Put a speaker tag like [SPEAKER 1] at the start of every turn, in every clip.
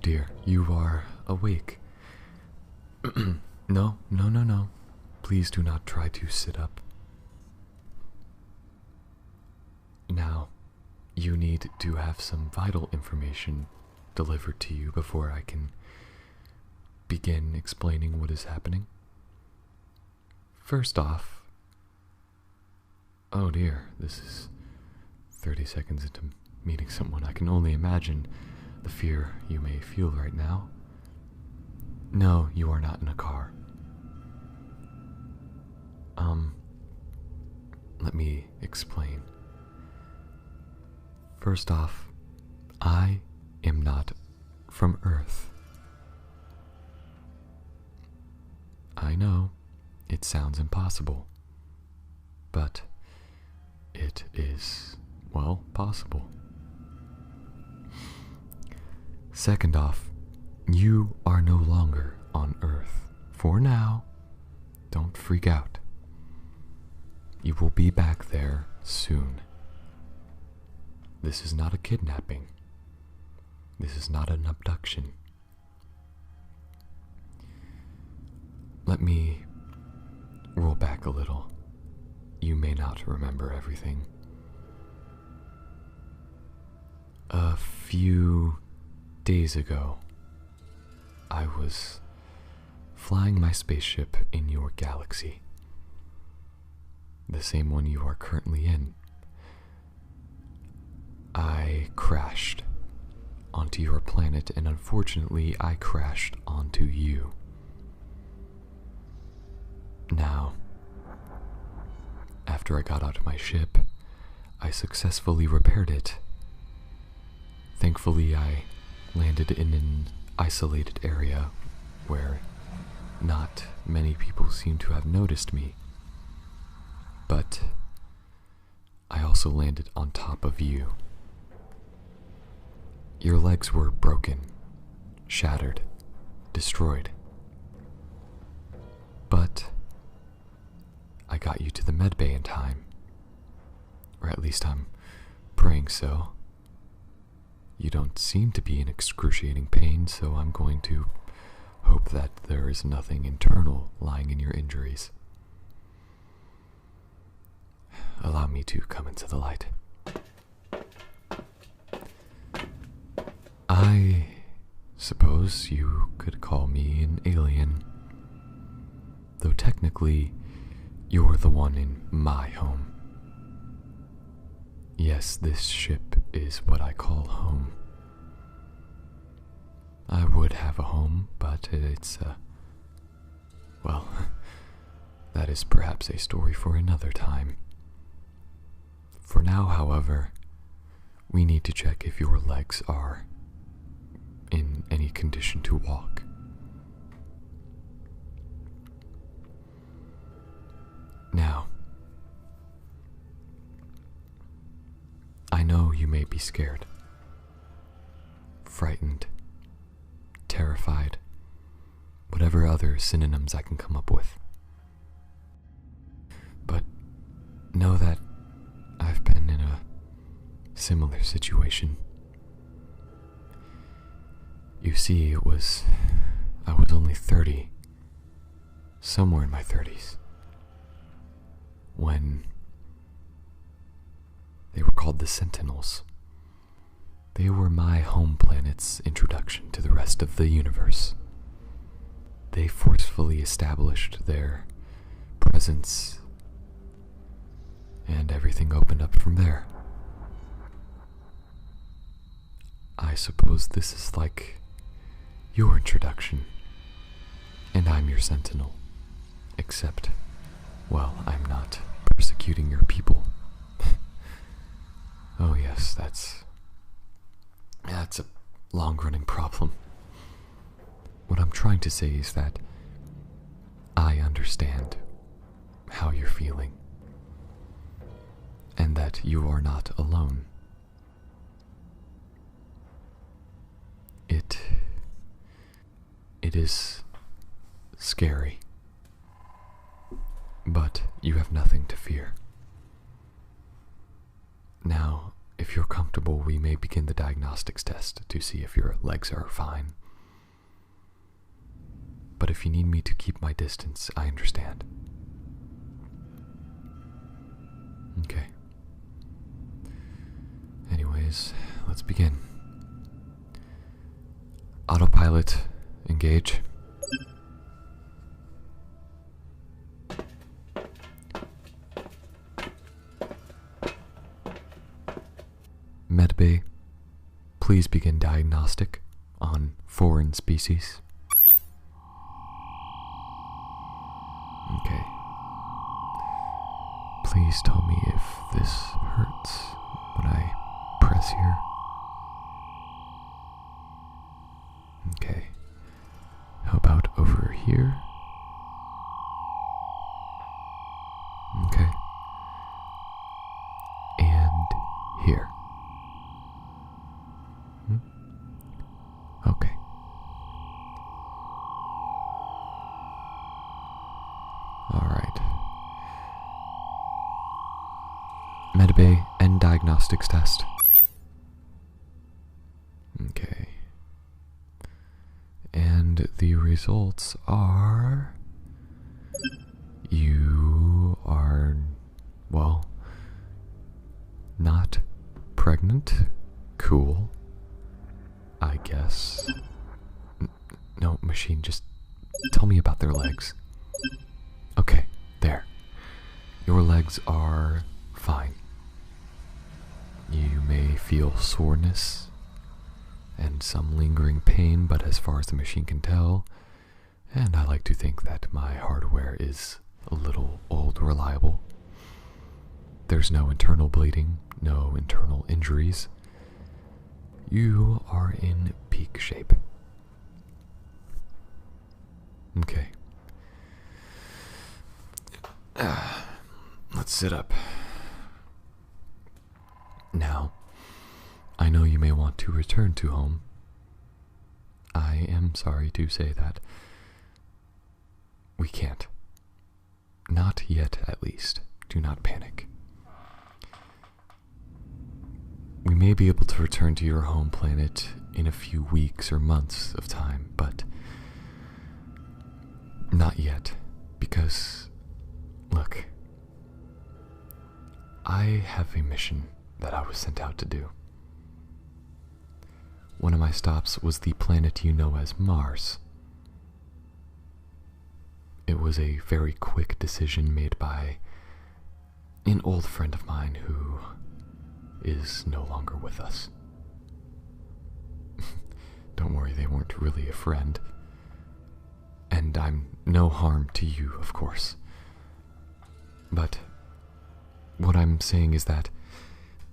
[SPEAKER 1] dear, you are awake. No, no, no, no. Please do not try to sit up. Now, you need to have some vital information delivered to you before I can begin explaining what is happening. First off, oh dear, this is 30 seconds into meeting someone. I can only imagine the fear you may feel right now. No, you are not in a car. Let me explain. First off, I am not from Earth. I know, it sounds impossible, but it is, well, possible. Second off, you are no longer on Earth. For now, don't freak out. You will be back there soon. This is not a kidnapping. This is not an abduction. Let me roll back a little. You may not remember everything. A few days ago, I was flying my spaceship in your galaxy. The same one you are currently in. I crashed onto your planet, and unfortunately, I crashed onto you. Now, after I got out of my ship, I successfully repaired it. Thankfully, I landed in an isolated area where not many people seem to have noticed me. But I also landed on top of you. Your legs were broken, shattered, destroyed. But I got you to the medbay in time. Or at least I'm praying so. You don't seem to be in excruciating pain, so I'm going to hope that there is nothing internal lying in your injuries. Allow me to come into the light. I suppose you could call me an alien, though technically you're the one in my home. Yes, this ship is what I call home. I would have a home, but it's well, that is perhaps a story for another time. For now, however, we need to check if your legs are in any condition to walk. Now, I know you may be scared, frightened, terrified, whatever other synonyms I can come up with. But know that I've been in a similar situation. You see, I was only 30, somewhere in my 30s, when they were called the Sentinels. They were my home planet's introduction to the rest of the universe. They forcefully established their presence, and everything opened up from there. I suppose this is like your introduction, and I'm your sentinel. Except, well, I'm not persecuting your people. Oh yes, that's a long-running problem. What I'm trying to say is that I understand how you're feeling, and that you are not alone. It is scary, but you have nothing to fear. Now, if you're comfortable, we may begin the diagnostics test to see if your legs are fine. but if you need me to keep my distance, I understand. Okay. Anyways, let's begin. Autopilot, engage. Medbay, please begin diagnostic on foreign species. Okay. Please tell me if this hurts when I press here. Okay. How about over here? Okay. And here. Okay. Alright. Medbay and diagnostics test. Okay. And the results are... You are, well, not pregnant. Cool. I guess. No, machine, just tell me about their legs. Okay, there. Your legs are fine. You may feel soreness and some lingering pain, but as far as the machine can tell, and I like to think that my hardware is a little old reliable, there's no internal bleeding, no internal injuries. You are in peak shape. Okay. Let's sit up. Now, I know you may want to return to home. I am sorry to say that we can't. Not yet, at least. Do not panic. We may be able to return to your home planet in a few weeks or months of time, but not yet, because, look, I have a mission that I was sent out to do. One of my stops was the planet you know as Mars. It was a very quick decision made by an old friend of mine who is no longer with us. Don't worry, they weren't really a friend. And I'm no harm to you, of course. But what I'm saying is that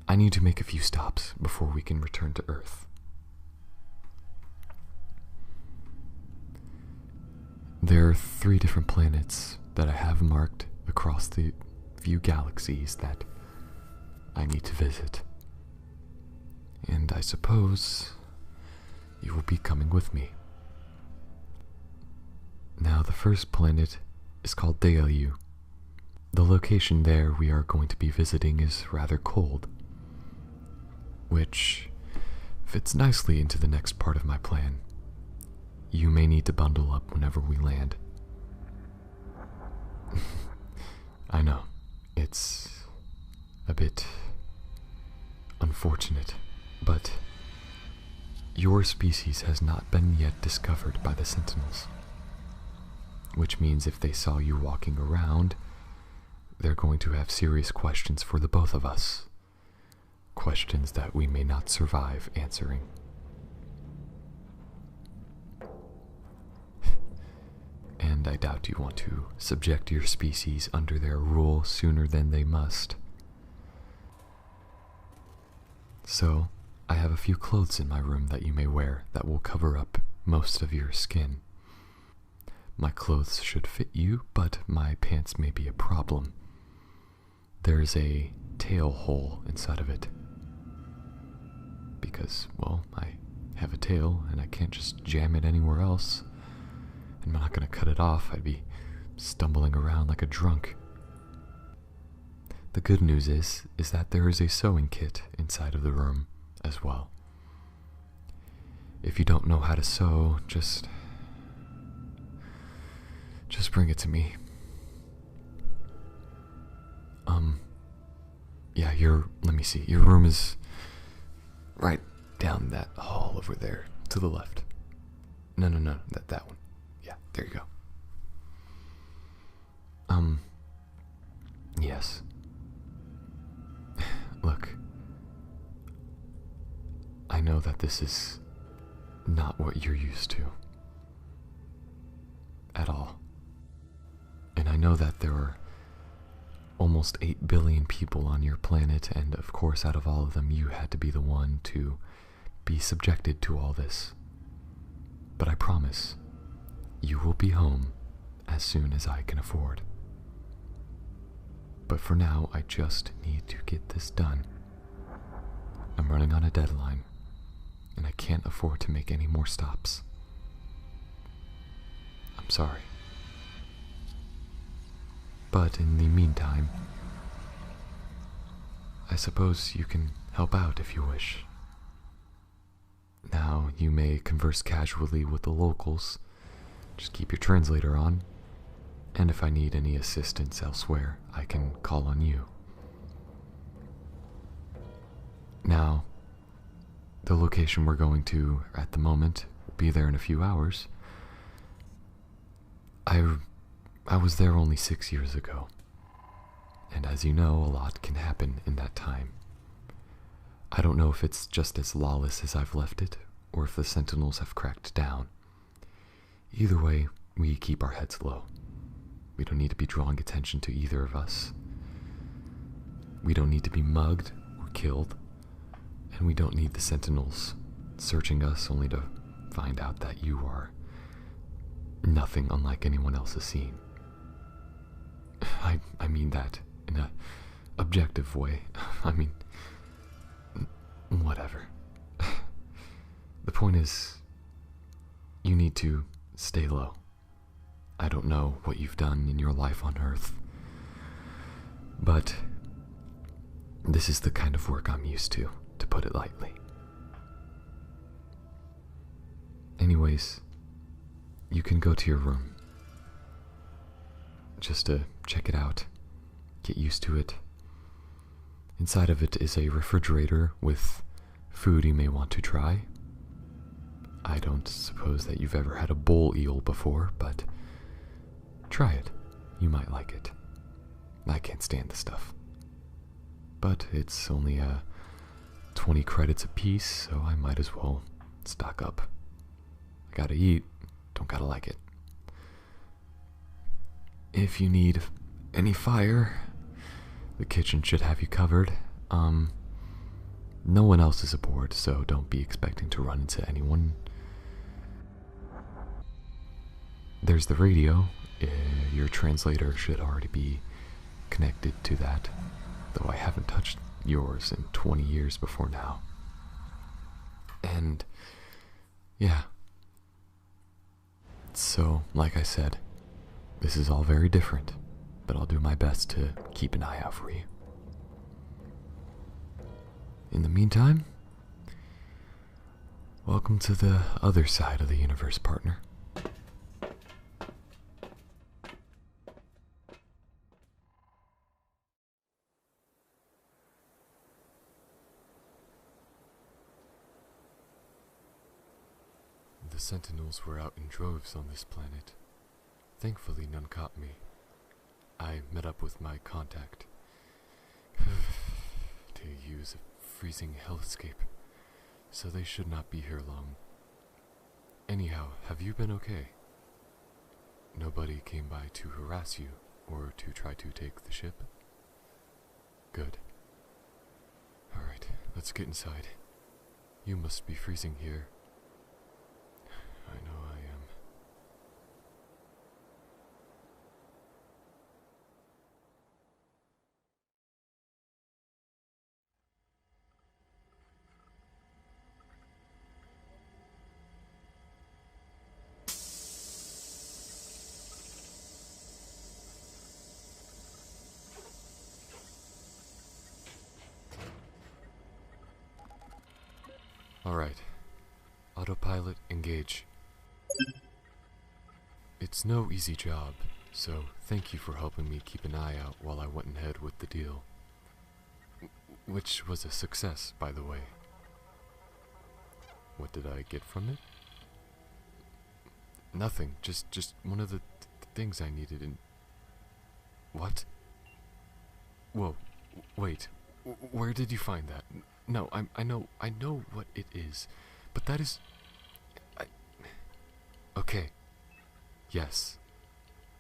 [SPEAKER 1] I need to make a few stops before we can return to Earth. There are 3 different planets that I have marked across the few galaxies that I need to visit. And I suppose you will be coming with me. Now, the first planet is called Deolu. The location there we are going to be visiting is rather cold, which fits nicely into the next part of my plan. You may need to bundle up whenever we land. I know, it's a bit unfortunate, but your species has not been yet discovered by the Sentinels. Which means if they saw you walking around, they're going to have serious questions for the both of us. Questions that we may not survive answering. And I doubt you want to subject your species under their rule sooner than they must. So, I have a few clothes in my room that you may wear that will cover up most of your skin. My clothes should fit you, but my pants may be a problem. There's a tail hole inside of it. Because, well, I have a tail and I can't just jam it anywhere else. I'm not gonna cut it off, I'd be stumbling around like a drunk. The good news is that there is a sewing kit inside of the room as well. If you don't know how to sew, just Just bring it to me. Yeah, let me see. Your room is right down that hall over there, to the left. No, that one. Yeah, there you go. Yes. Look, I know that this is not what you're used to. At all. And I know that there are almost 8 billion people on your planet, and of course, out of all of them, you had to be the one to be subjected to all this. But I promise, you will be home as soon as I can afford. But for now, I just need to get this done. I'm running on a deadline, and I can't afford to make any more stops. I'm sorry. But in the meantime, I suppose you can help out if you wish. Now, you may converse casually with the locals. Just keep your translator on. And if I need any assistance elsewhere, I can call on you. Now, the location we're going to at the moment will be there in a few hours. I was there only 6 years ago, and as you know, a lot can happen in that time. I don't know if it's just as lawless as I've left it, or if the Sentinels have cracked down. Either way, we keep our heads low. We don't need to be drawing attention to either of us. We don't need to be mugged or killed, and we don't need the Sentinels searching us only to find out that you are nothing unlike anyone else has seen. I mean that in a objective way. I mean, whatever. The point is, you need to stay low. I don't know what you've done in your life on Earth, but this is the kind of work I'm used to put it lightly. Anyways, you can go to your room. Just to check it out, get used to it. Inside of it is a refrigerator with food you may want to try. I don't suppose that you've ever had a bull eel before, but try it. You might like it. I can't stand the stuff. But it's only 20 credits a piece, so I might as well stock up. I gotta eat, don't gotta like it. If you need any fire, the kitchen should have you covered. No one else is aboard, so don't be expecting to run into anyone. There's the radio. Your translator should already be connected to that, though I haven't touched yours in 20 years before now. And yeah. So, like I said, this is all very different, but I'll do my best to keep an eye out for you. In the meantime, welcome to the other side of the universe, partner. The Sentinels were out in droves on this planet. Thankfully, none caught me. I met up with my contact to use a freezing hell escape, so they should not be here long. Anyhow, have you been okay? Nobody came by to harass you or to try to take the ship? Good. Alright, let's get inside. You must be freezing here. I know I am. Alright. Autopilot engage. It's no easy job, so thank you for helping me keep an eye out while I went ahead with the deal. Which was a success, by the way. What did I get from it? Nothing, just one of the things I needed and... What? Whoa, wait, where did you find that? No, I know what it is, but that is... Okay, yes,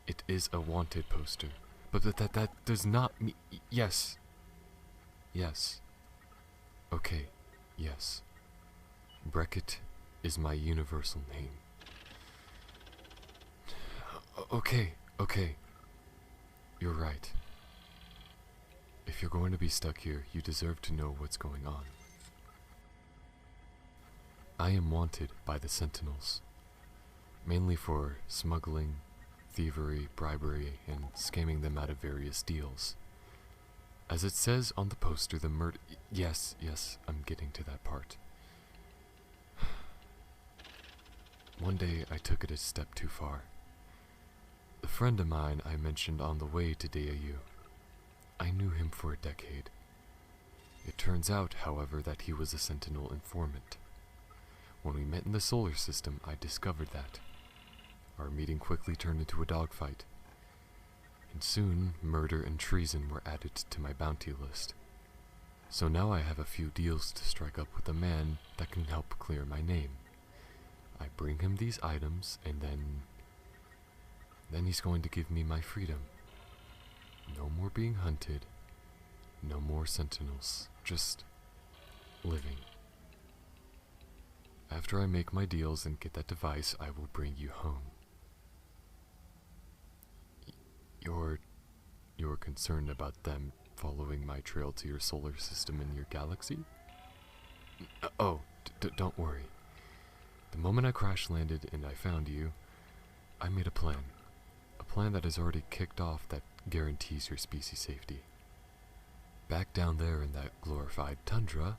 [SPEAKER 1] it is a wanted poster, but that does not mean... Yes, okay, yes. Breckett is my universal name. Okay, you're right. If you're going to be stuck here, you deserve to know what's going on. I am wanted by the Sentinels, mainly for smuggling, thievery, bribery, and scamming them out of various deals. As it says on the poster, the murder... Yes, I'm getting to that part. One day I took it a step too far. The friend of mine I mentioned on the way to DAU, I knew him for a decade. It turns out, however, that he was a Sentinel informant. When we met in the solar system, I discovered that. Our meeting quickly turned into a dogfight, and soon murder and treason were added to my bounty list. So now I have a few deals to strike up with a man that can help clear my name. I bring him these items, and then he's going to give me my freedom. No more being hunted, no more Sentinels, just living. After I make my deals and get that device, I will bring you home. You're concerned about them following my trail to your solar system and your galaxy? Oh, don't worry. The moment I crash landed and I found you, I made a plan. A plan that has already kicked off that guarantees your species' safety. Back down there in that glorified tundra,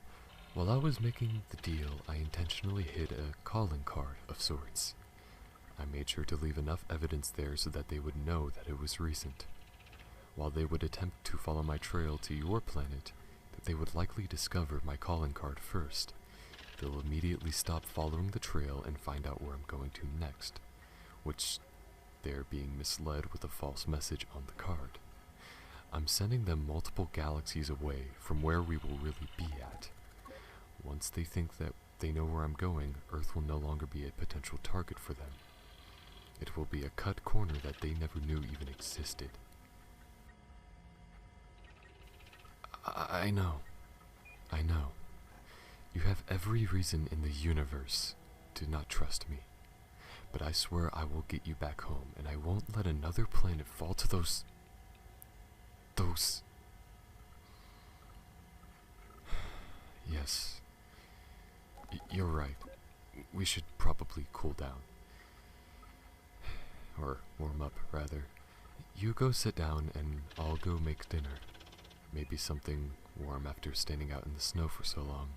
[SPEAKER 1] while I was making the deal, I intentionally hid a calling card of sorts. I made sure to leave enough evidence there so that they would know that it was recent. While they would attempt to follow my trail to your planet, that they would likely discover my calling card first. They'll immediately stop following the trail and find out where I'm going to next, which they're being misled with a false message on the card. I'm sending them multiple galaxies away from where we will really be at. Once they think that they know where I'm going, Earth will no longer be a potential target for them. It will be a cut corner that they never knew even existed. I know. You have every reason in the universe to not trust me. But I swear I will get you back home, and I won't let another planet fall to those... Yes. You're right. We should probably cool down. Or warm up, rather. You go sit down, and I'll go make dinner. Maybe something warm after standing out in the snow for so long.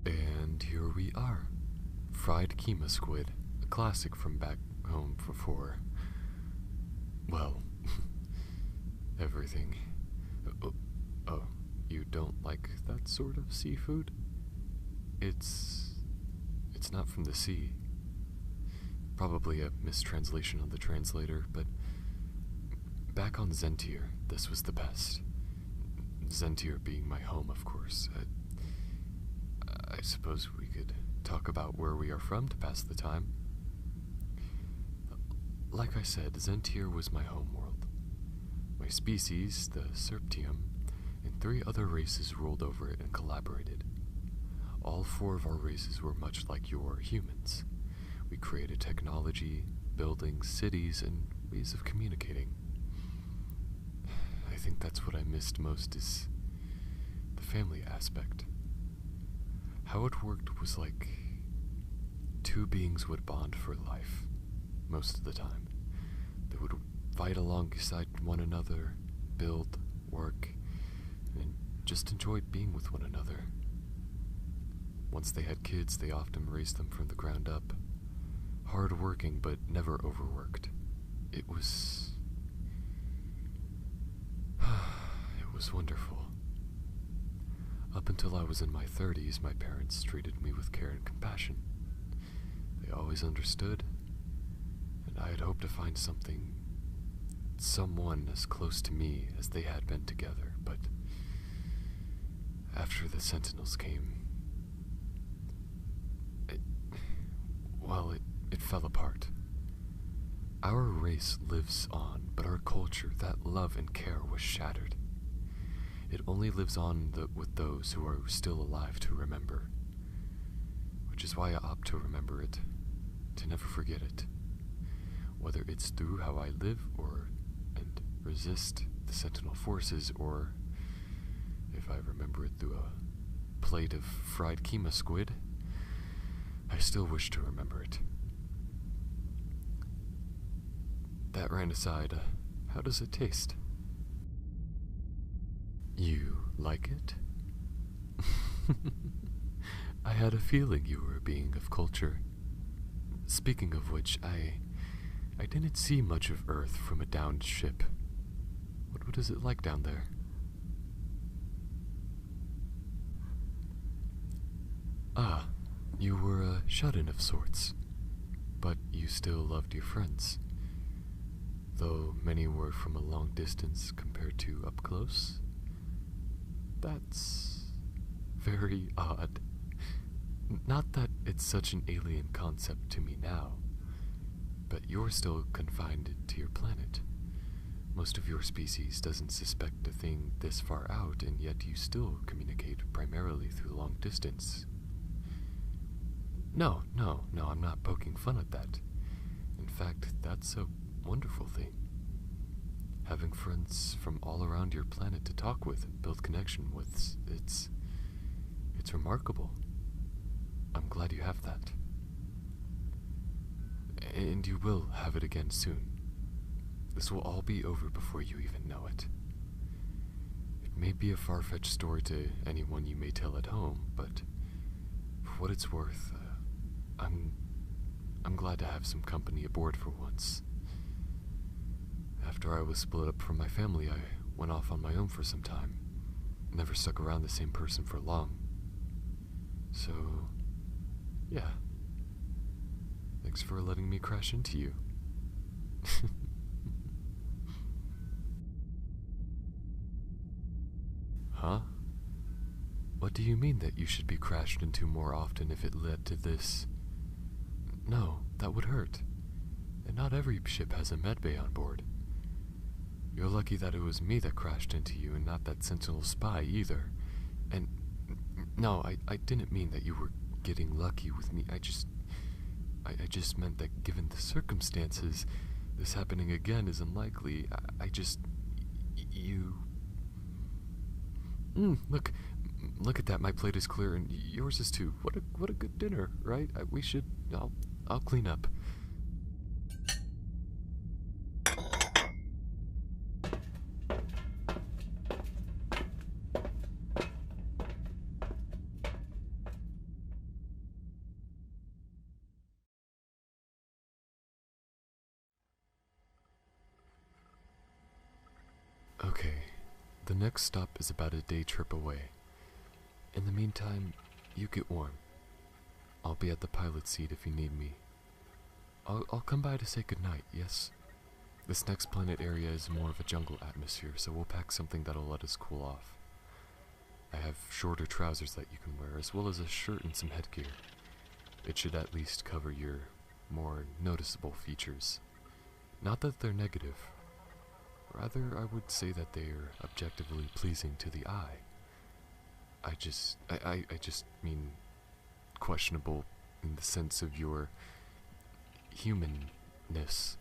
[SPEAKER 1] And here we are. Fried keema squid, a classic from back home for well, everything. Oh, you don't like that sort of seafood? It's not from the sea. Probably a mistranslation on the translator, but back on Zentier, this was the best. Zentier being my home, of course. I suppose we could talk about where we are from to pass the time. Like I said, Zentier was my homeworld. My species, the Serptium, and 3 other races ruled over it and collaborated. All 4 of our races were much like your humans. We created technology, buildings, cities, and ways of communicating. I think that's what I missed most is the family aspect. How it worked was like 2 beings would bond for life, most of the time. fight alongside one another, build, work, and just enjoy being with one another. Once they had kids, they often raised them from the ground up. Hard working, but never overworked. It was wonderful. Up until I was in my 30s, my parents treated me with care and compassion. They always understood, and I had hoped to find someone as close to me as they had been together, but after the Sentinels came, it fell apart. Our race lives on, but our culture, that love and care, was shattered. It only lives on with those who are still alive to remember, which is why I opt to remember it, to never forget it, whether it's through how I live and resist the Sentinel forces, or if I remember it through a plate of fried keema squid. I still wish to remember it. That ran aside, how does it taste? You like it? I had a feeling you were a being of culture. Speaking of which, I didn't see much of Earth from a downed ship. What is it like down there? Ah, you were a shut-in of sorts, but you still loved your friends, though many were from a long distance compared to up close. That's very odd. Not that it's such an alien concept to me now, but you're still confined to your planet. Most of your species doesn't suspect a thing this far out, and yet you still communicate primarily through long distance. No, I'm not poking fun at that. In fact, that's a wonderful thing. Having friends from all around your planet to talk with and build connection with, it's remarkable. I'm glad you have that. And you will have it again soon. This will all be over before you even know it. It may be a far-fetched story to anyone you may tell at home, but for what it's worth, I'm glad to have some company aboard for once. After I was split up from my family, I went off on my own for some time. Never stuck around the same person for long. So, yeah. Thanks for letting me crash into you. Huh? What do you mean that you should be crashed into more often if it led to this? No, that would hurt. And not every ship has a medbay on board. You're lucky that it was me that crashed into you and not that Sentinel spy either. And no, I didn't mean that you were getting lucky with me. I just meant that given the circumstances, this happening again is unlikely. Look at that. My plate is clear, and yours is too. What a good dinner, right? I'll clean up. Okay, the next stop is about a day trip away. In the meantime, you get warm. I'll be at the pilot seat if you need me. I'll come by to say goodnight, yes? This next planet area is more of a jungle atmosphere, so we'll pack something that'll let us cool off. I have shorter trousers that you can wear, as well as a shirt and some headgear. It should at least cover your more noticeable features. Not that they're negative. Rather, I would say that they are objectively pleasing to the eye. I just mean questionable in the sense of your humanness.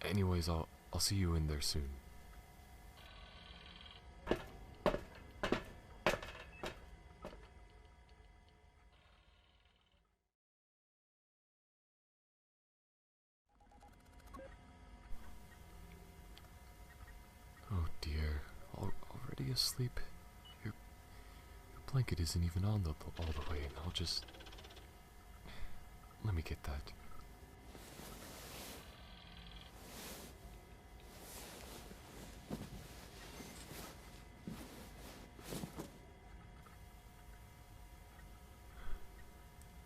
[SPEAKER 1] Anyways, I'll see you in there soon. asleep? Your blanket isn't even on all the way, and I'll just... Let me get that.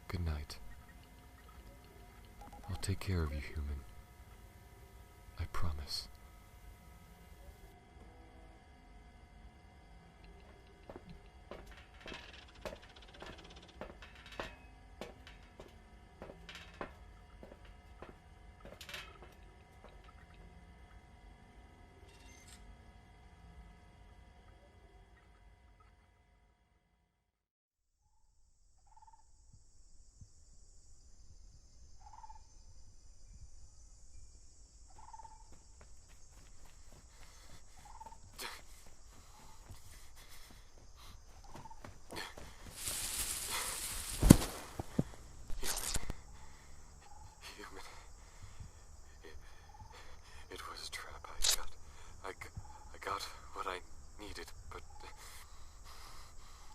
[SPEAKER 1] Good night. I'll take care of you, human. I promise.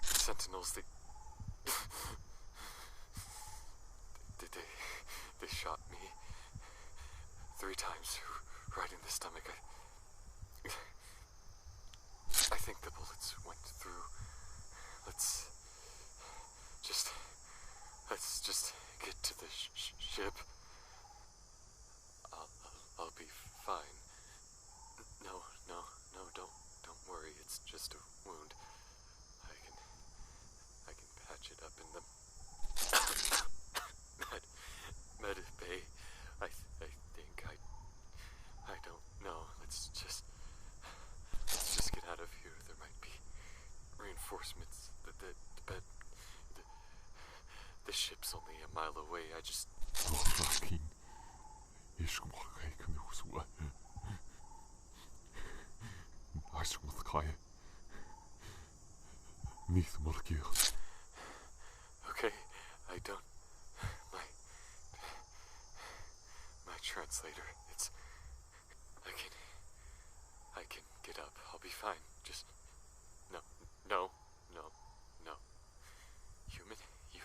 [SPEAKER 1] Sentinels, they shot me 3 times right in the stomach. I think the bullets went through. Let's just get to the ship. I'll be fine. No, don't worry. It's just a wound. I can patch it up in the med bay. I think I don't know. Let's just get out of here. There might be reinforcements. The ship's only a mile away. I just... Okay, I don't... My translator, it's... I can get up. I'll be fine. Just... No. Human, you...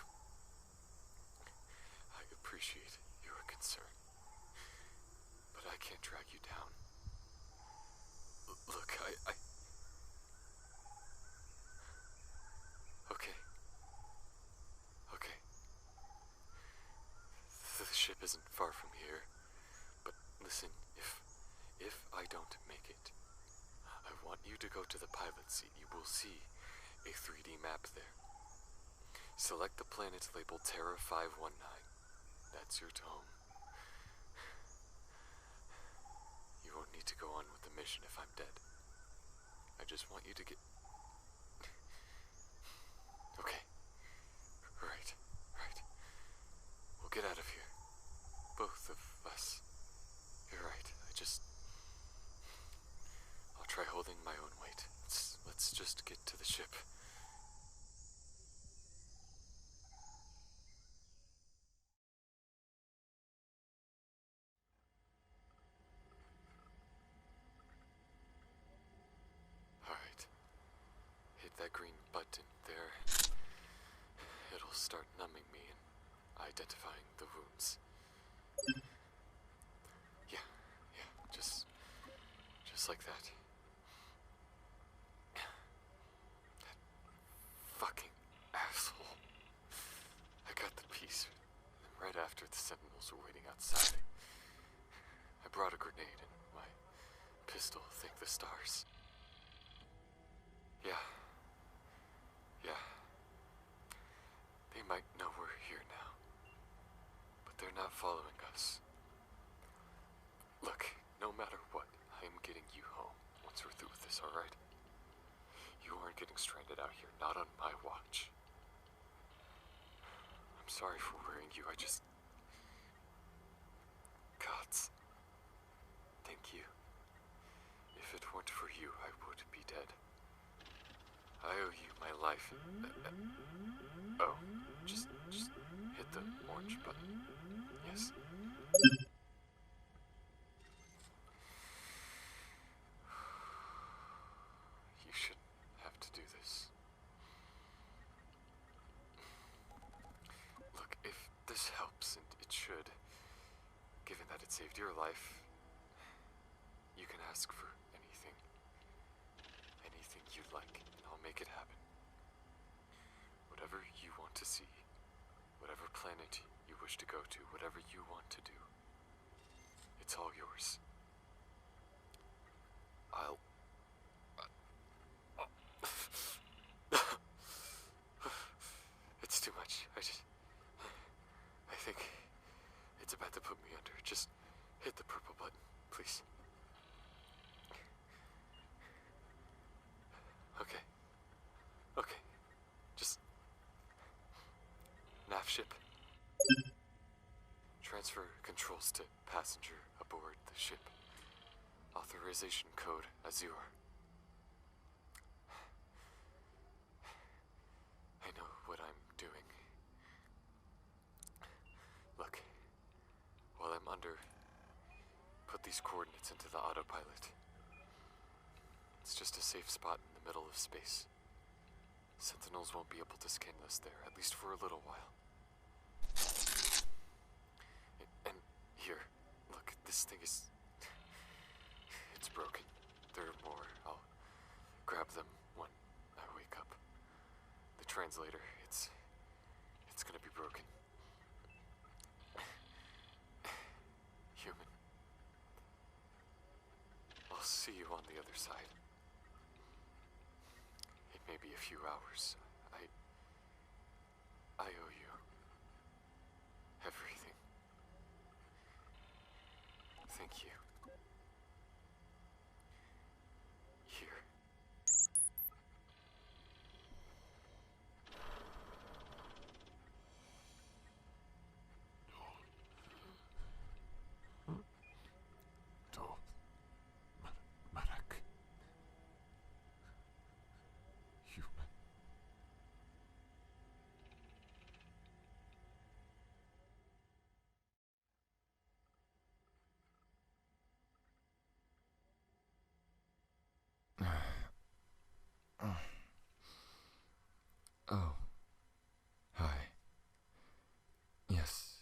[SPEAKER 1] I appreciate your concern, but I can't drag you down. Look, I... Okay. The ship isn't far from here, but listen, if I don't make it, I want you to go to the pilot seat. You will see a 3D map there. Select the planet labeled Terra 519. That's your home. You won't need to go on with the mission if I'm dead. I just want you to get... Okay. Right. We'll get out of here. Both of us. You're right. I'll try holding my own weight. Let's just get to the ship. Alright. Hit that green button there. It'll start numbing me and identifying the wounds. Yeah, just like that. That fucking asshole. I got the piece right after the Sentinels were waiting outside. I brought a grenade and my pistol, thank the stars. Yeah. They might know we're here now, but they're not following us. Look, no matter what, I'm getting you home once we're through with this, alright? You aren't getting stranded out here, not on my watch. I'm sorry for worrying you, Gods. Thank you. If it weren't for you, I would be dead. I owe you my life. Oh, just hit the orange button. Yes. You should saved your life. You can ask for anything. Anything you'd like, and I'll make it happen. Whatever you want to see, whatever planet you wish to go to, whatever you want to do, it's all yours. I'll... It's too much. I think it's about to put me under. Just hit the purple button, please. Okay. Okay. Just... nav ship. Transfer controls to passenger aboard the ship. Authorization code Azure. I know what I'm doing. Look, while I'm under, put these coordinates into the autopilot. It's just a safe spot in the middle of space. Sentinels won't be able to scan us there, at least for a little while. And here, look, this thing is... it's broken. There are more. I'll grab them when I wake up. The translator, it's gonna be broken. Human. I'll see you on the other side. It may be a few hours. I owe you everything. Thank you. Here.
[SPEAKER 2] Marek. Human.
[SPEAKER 1] Oh. Hi.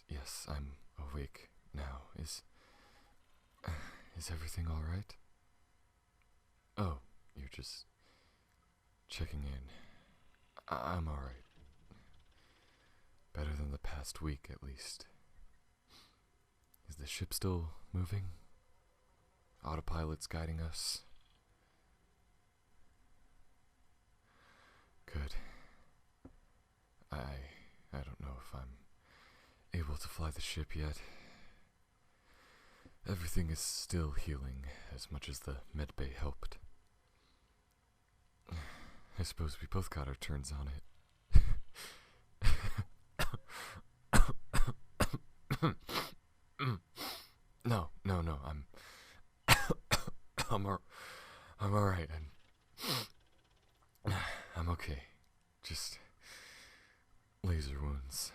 [SPEAKER 1] Yes, I'm awake now. Is everything all right? Oh, you're just checking in. I'm all right. Better than the past week, at least. Is the ship still moving? Autopilot's guiding us? Good. I don't know if I'm able to fly the ship yet. Everything is still healing as much as the medbay helped. I suppose we both got our turns on it. No, I'm alright. I'm okay. Just laser wounds.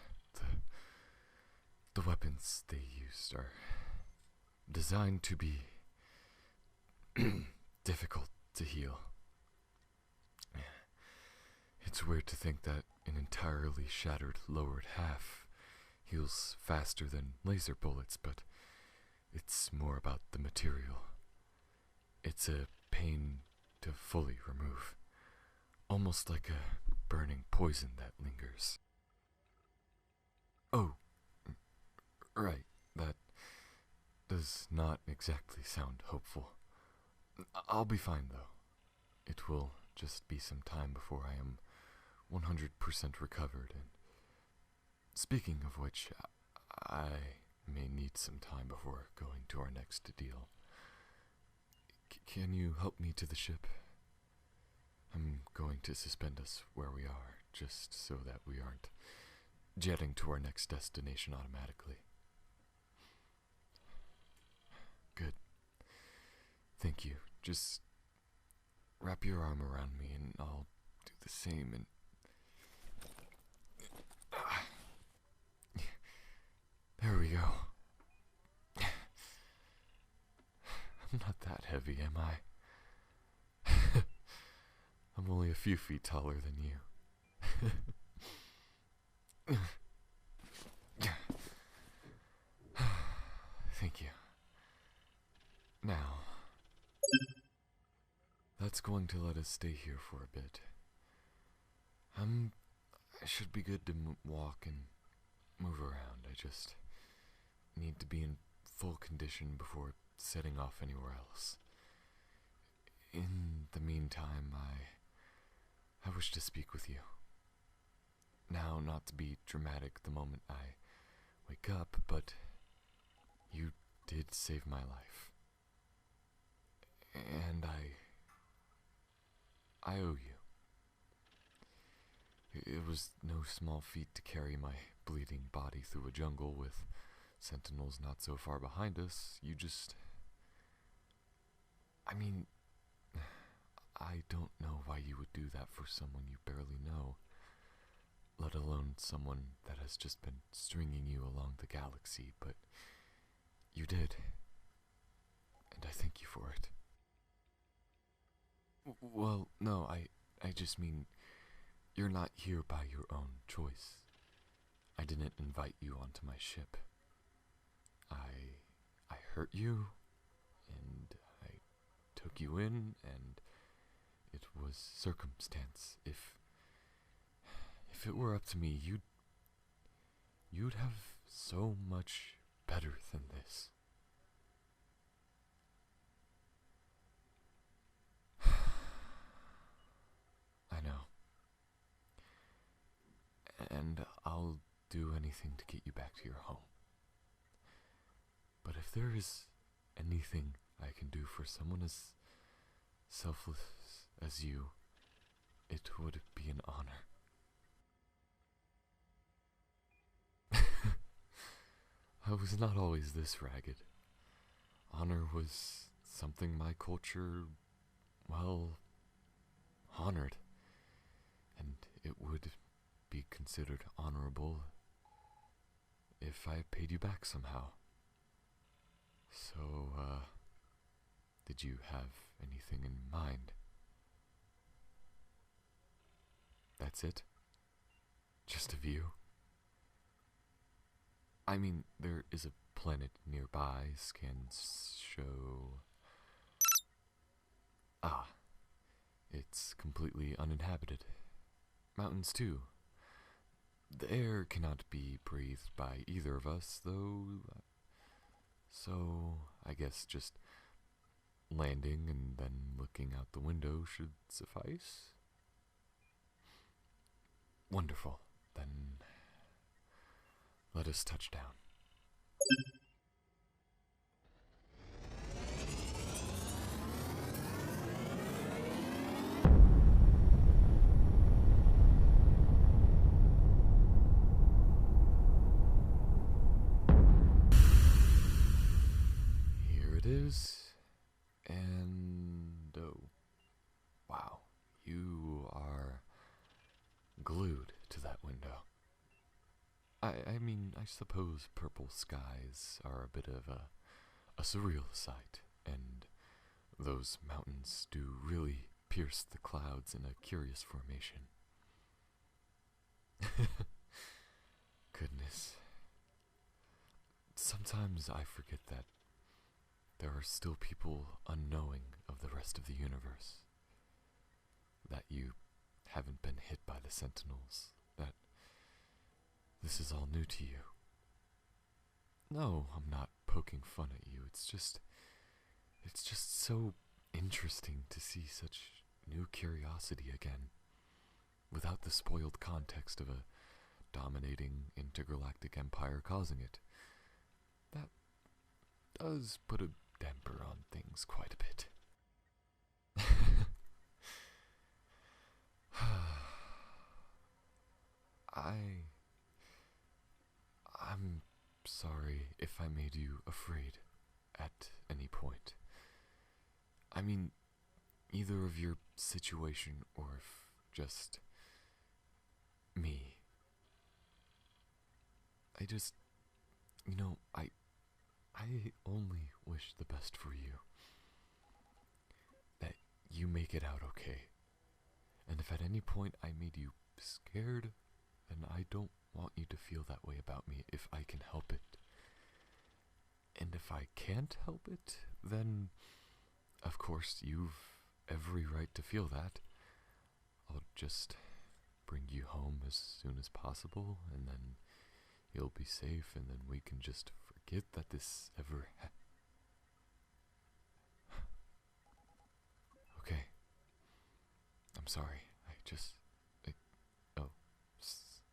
[SPEAKER 1] The weapons they used are designed to be difficult to heal. It's weird to think that an entirely shattered lowered half heals faster than laser bullets, but it's more about the material. It's a pain to fully remove, almost like a burning poison that lingers. Oh, right, that does not exactly sound hopeful. I'll be fine, though. It will just be some time before I am 100% recovered, and speaking of which, I may need some time before going to our next deal. Can you help me to the ship? I'm going to suspend us where we are, just so that we aren't jetting to our next destination automatically. Good. Thank you. Just wrap your arm around me and I'll do the same and... There we go. I'm not that heavy, am I? I'm only a few feet taller than you. Thank you. Now, that's going to let us stay here for a bit. I should be good to walk and move around. I just need to be in full condition before setting off anywhere else. In the meantime, I wish to speak with you. Now, not to be dramatic the moment I wake up, but you did save my life. And I owe you. It was no small feat to carry my bleeding body through a jungle with sentinels not so far behind us. I don't know why you would do that for someone you barely know, let alone someone that has just been stringing you along the galaxy, but you did, and I thank you for it. Well, no, I just mean, you're not here by your own choice. I didn't invite you onto my ship. I hurt you, and I took you in, and it was circumstance. If it were up to me, you'd have so much better than this. I know. And I'll do anything to get you back to your home. But if there is anything I can do for someone as selfless as you, it would be an honor. I was not always this ragged. Honor was something my culture, well, honored. And it would be considered honorable if I paid you back somehow. So, did you have anything in mind? That's it? Just a view? I mean, there is a planet nearby. Scans show... Ah, it's completely uninhabited. Mountains too. The air cannot be breathed by either of us, though. So, I guess just landing and then looking out the window should suffice. Wonderful. Then let us touch down. Here it is. And oh, wow, you are glued to that window. I mean, I suppose purple skies are a bit of a surreal sight, and those mountains do really pierce the clouds in a curious formation. Goodness. Sometimes I forget that there are still people unknowing of the rest of the universe. That you haven't been hit by the sentinels. That this is all new to you. No, I'm not poking fun at you. It's just so interesting to see such new curiosity again, without the spoiled context of a dominating intergalactic empire causing it. That does put a damper on things quite a bit. I'm sorry if I made you afraid at any point. I mean, either of your situation or if just me. I just, I only wish the best for you. That you make it out okay. And if at any point I made you scared, then I don't want you to feel that way about me if I can help it. And if I can't help it, then, of course, you've every right to feel that. I'll just bring you home as soon as possible, and then you'll be safe, and then we can just forget that this ever Okay. I'm sorry. Oh,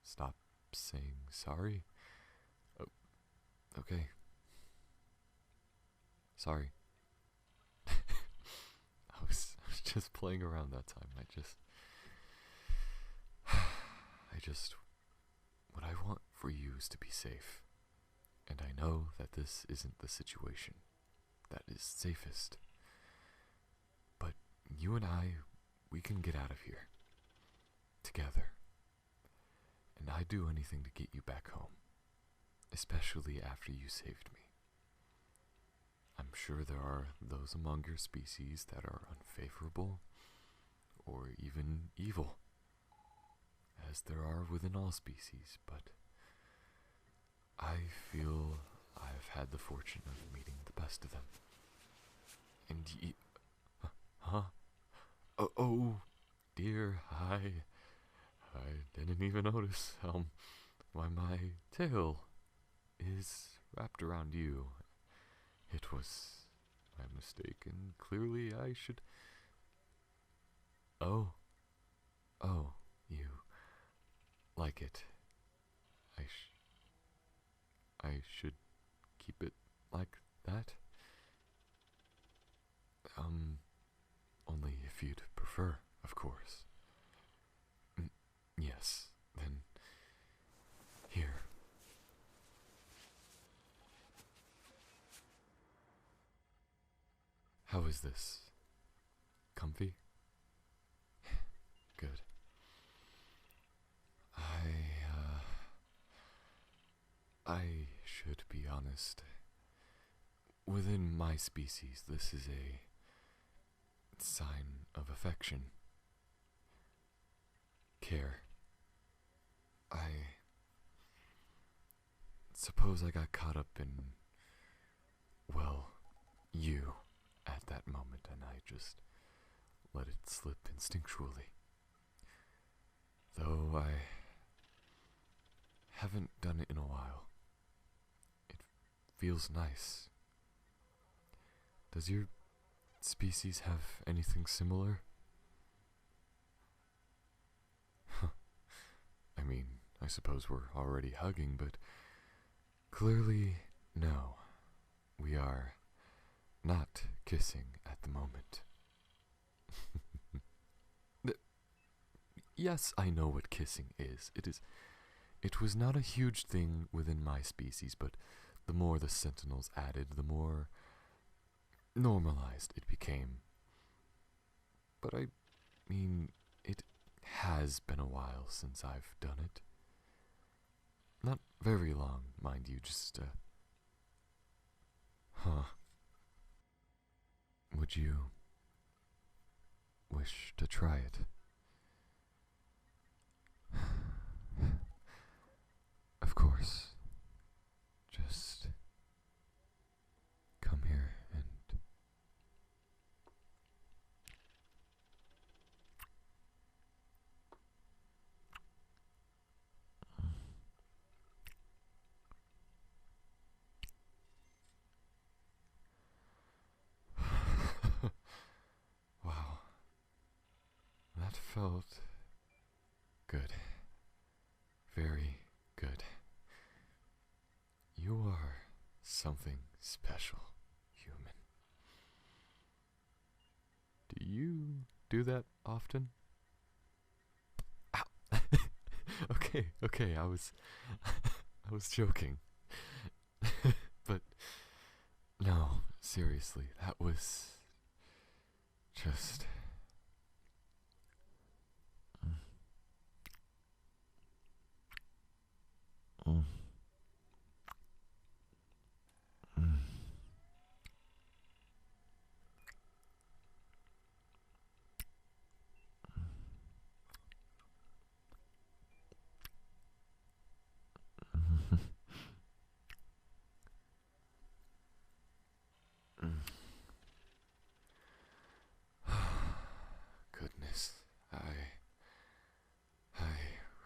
[SPEAKER 1] stop saying sorry. Oh, okay. Sorry. I was just playing around that time. What I want for you is to be safe. And I know that this isn't the situation that is safest. But you and we can get out of here. Together. And I'd do anything to get you back home. Especially after you saved me. I'm sure there are those among your species that are unfavorable, or even evil, as there are within all species, but I feel I've had the fortune of meeting the best of them. And huh? Oh, dear, I didn't even notice, why my tail is wrapped around you. It was my mistake, and clearly I should... Oh, you like it. I should keep it like that? Only if you'd prefer, of course. Yes, then... Here. How is this? Comfy? Good. I should be honest. Within my species, this is a sign of affection. Care. I suppose I got caught up in, well, you at that moment, and I just let it slip instinctually. Though I haven't done it in a while. It feels nice. Does your species have anything similar? I mean, I suppose we're already hugging, but clearly, no. We are not kissing at the moment. Yes, I know what kissing is. It was not a huge thing within my species, but the more the sentinels added, the more normalized it became. But I mean, it has been a while since I've done it. Not very long, mind you, just, Would you wish to try it? Of course. Just come here and... Wow. That felt good. Very good. You are something special, human. Do you do that often? Ow. Okay, I was joking. But no, seriously, that was just...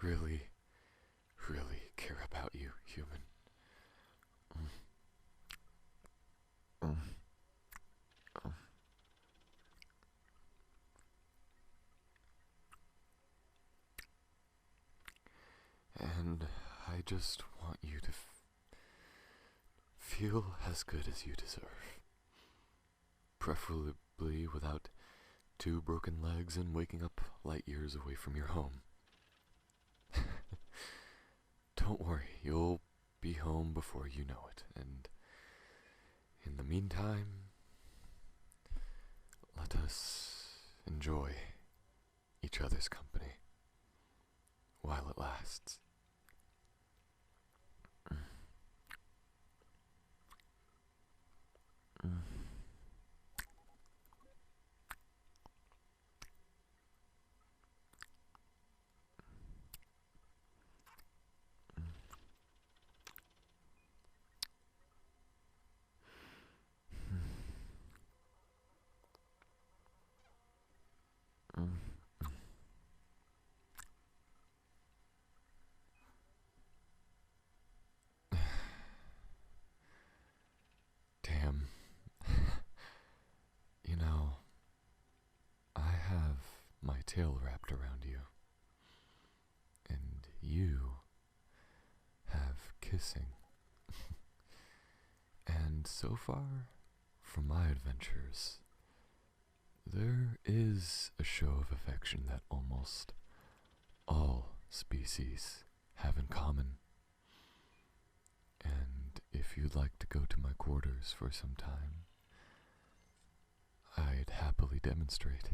[SPEAKER 1] really, really care about you, human. Mm, mm, mm. And I just want you to feel as good as you deserve. Preferably without two broken legs and waking up light years away from your home. Don't worry, you'll be home before you know it, and in the meantime, let us enjoy each other's company while it lasts. Damn. You know, I have my tail wrapped around you, and you have kissing. And so far, from my adventures, there is a show of affection that almost all species have in common. And if you'd like to go to my quarters for some time, I'd happily demonstrate.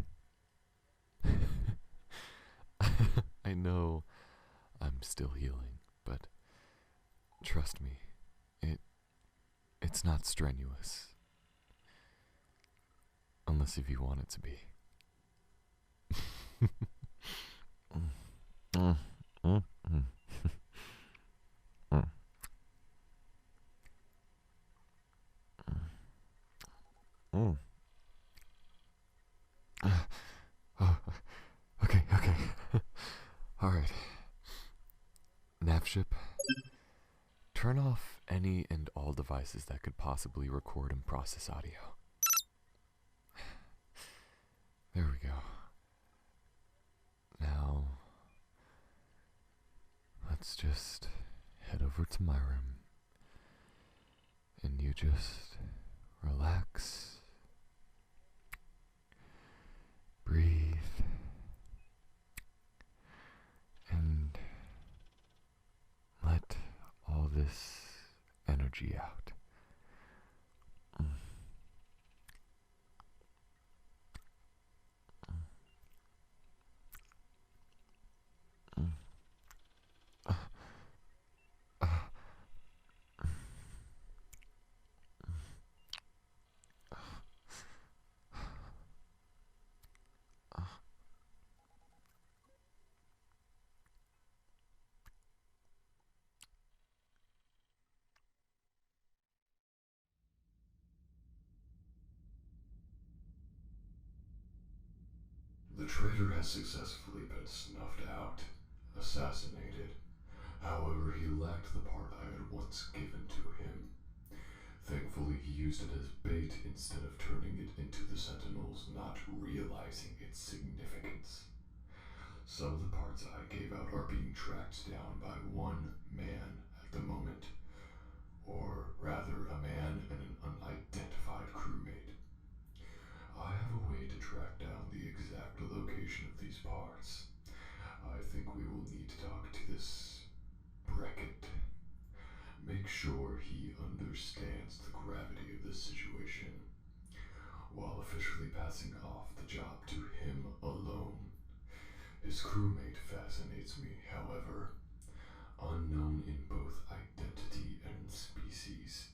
[SPEAKER 1] I know I'm still healing, but trust me, it's not strenuous. Unless if you want it to be. Mm, mm, mm, mm, mm. Oh, okay, okay. Alright. Navship, turn off any and all devices that could possibly record and process audio. There we go. Now, let's just head over to my room. And you just relax, breathe, and let all this energy out.
[SPEAKER 2] The traitor has successfully been snuffed out, assassinated. However, he lacked the part I had once given to him. Thankfully, he used it as bait instead of turning it into the Sentinels, not realizing its significance. Some of the parts I gave out are being tracked down by one man at the moment, or rather, a man and an unidentified crewmate. I have a way to track down the exact location of these parts. I think we will need to talk to this Breckett. Make sure he understands the gravity of this situation, while officially passing off the job to him alone. His crewmate fascinates me, however, unknown in both identity and species.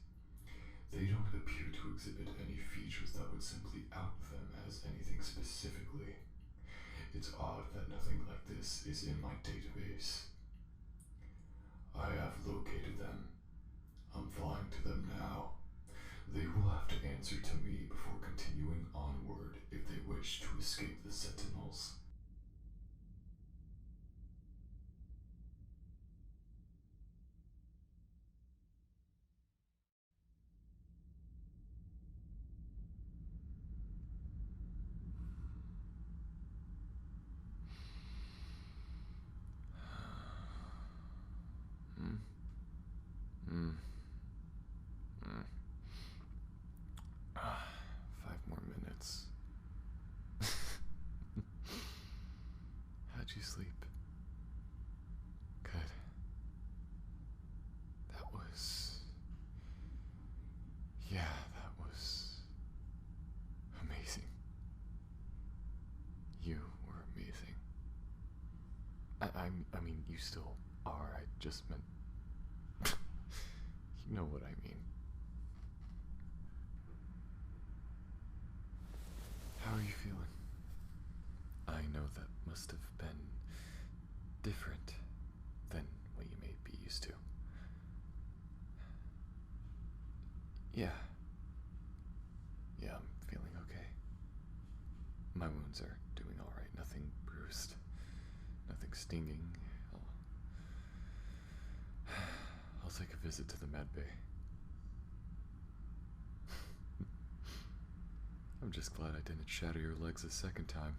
[SPEAKER 2] They don't appear to exhibit any features that would simply out them as anything specifically. It's odd that nothing like this is in my database. I have located them. I'm flying to them now. They will have to answer to me before continuing onward if they wish to escape the Sentinels.
[SPEAKER 1] I mean, you still are. I just meant. You know what I mean. How are you feeling? I know that must have been different than what you may be used to. Yeah. Yeah, I'm feeling okay. My wounds are doing alright. Nothing bruised. Nothing stinging. I'll take a visit to the med bay. I'm just glad I didn't shatter your legs a second time.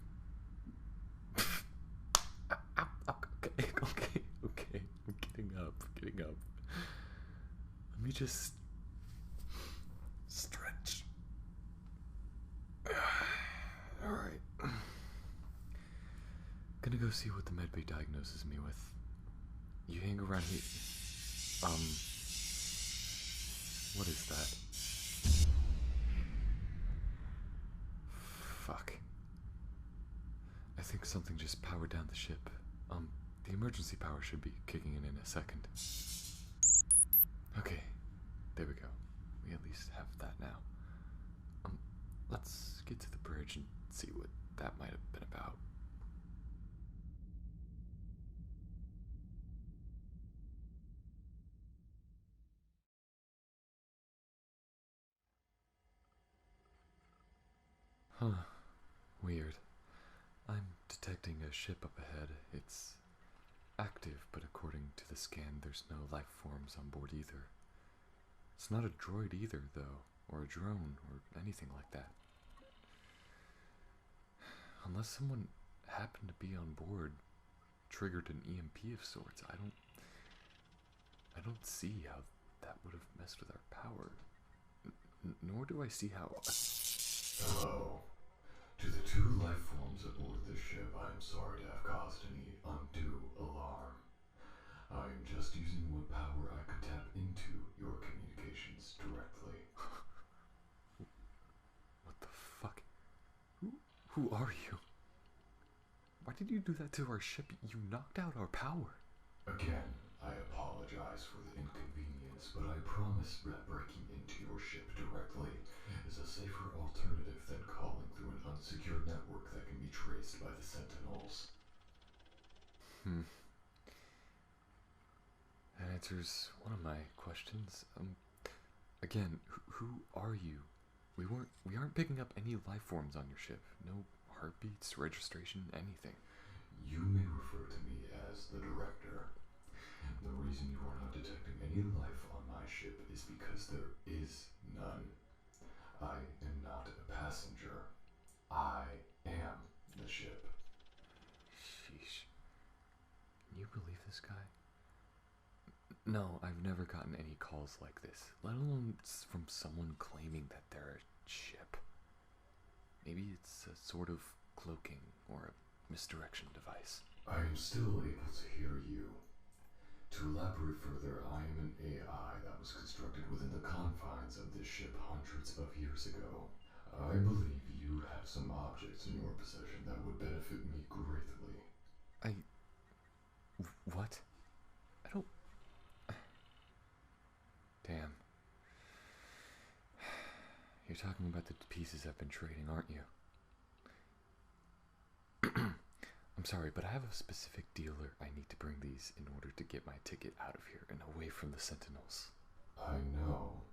[SPEAKER 1] Okay, okay. I'm getting up. Let me just stretch. Alright. Gonna go see what the medbay diagnoses me with. You hang around here. What is that? Fuck. I think something just powered down the ship. The emergency power should be kicking in a second. Okay, there we go. We at least have that now. Let's get to the bridge and see what that might have been about. Huh. Weird. I'm detecting a ship up ahead. It's active, but according to the scan, there's no life forms on board either. It's not a droid either, though, or a drone, or anything like that. Unless someone happened to be on board, triggered an EMP of sorts, I don't see how that would have messed with our power. Nor do I see how.
[SPEAKER 2] Hello. To the two life forms aboard this ship, I am sorry to have caused any undue alarm. I am just using what power I could tap into your communications directly.
[SPEAKER 1] What the fuck? Who are you? Why did you do that to our ship? You knocked out our power.
[SPEAKER 2] Again, I apologize for the inconvenience, but I promise that breaking into your ship directly is a safer alternative than calling through an unsecured network that can be traced by the Sentinels.
[SPEAKER 1] That answers one of my questions. Again, who are you? We aren't picking up any life forms on your ship. No heartbeats, registration, anything.
[SPEAKER 2] You may refer to me as the Director. The reason you are not detecting any life on my ship is because there is none. I am not a passenger. I am the ship.
[SPEAKER 1] Sheesh. Can you believe this guy? No, I've never gotten any calls like this, let alone from someone claiming that they're a ship. Maybe it's a sort of cloaking or a misdirection device.
[SPEAKER 2] I am still able to hear you. To elaborate further, I am an AI that was constructed within the confines of this ship hundreds of years ago. I believe you have some objects in your possession that would benefit me greatly.
[SPEAKER 1] What? I don't... Damn. You're talking about the pieces I've been trading, aren't you? I'm sorry, but I have a specific dealer I need to bring these in order to get my ticket out of here and away from the Sentinels.
[SPEAKER 2] I know.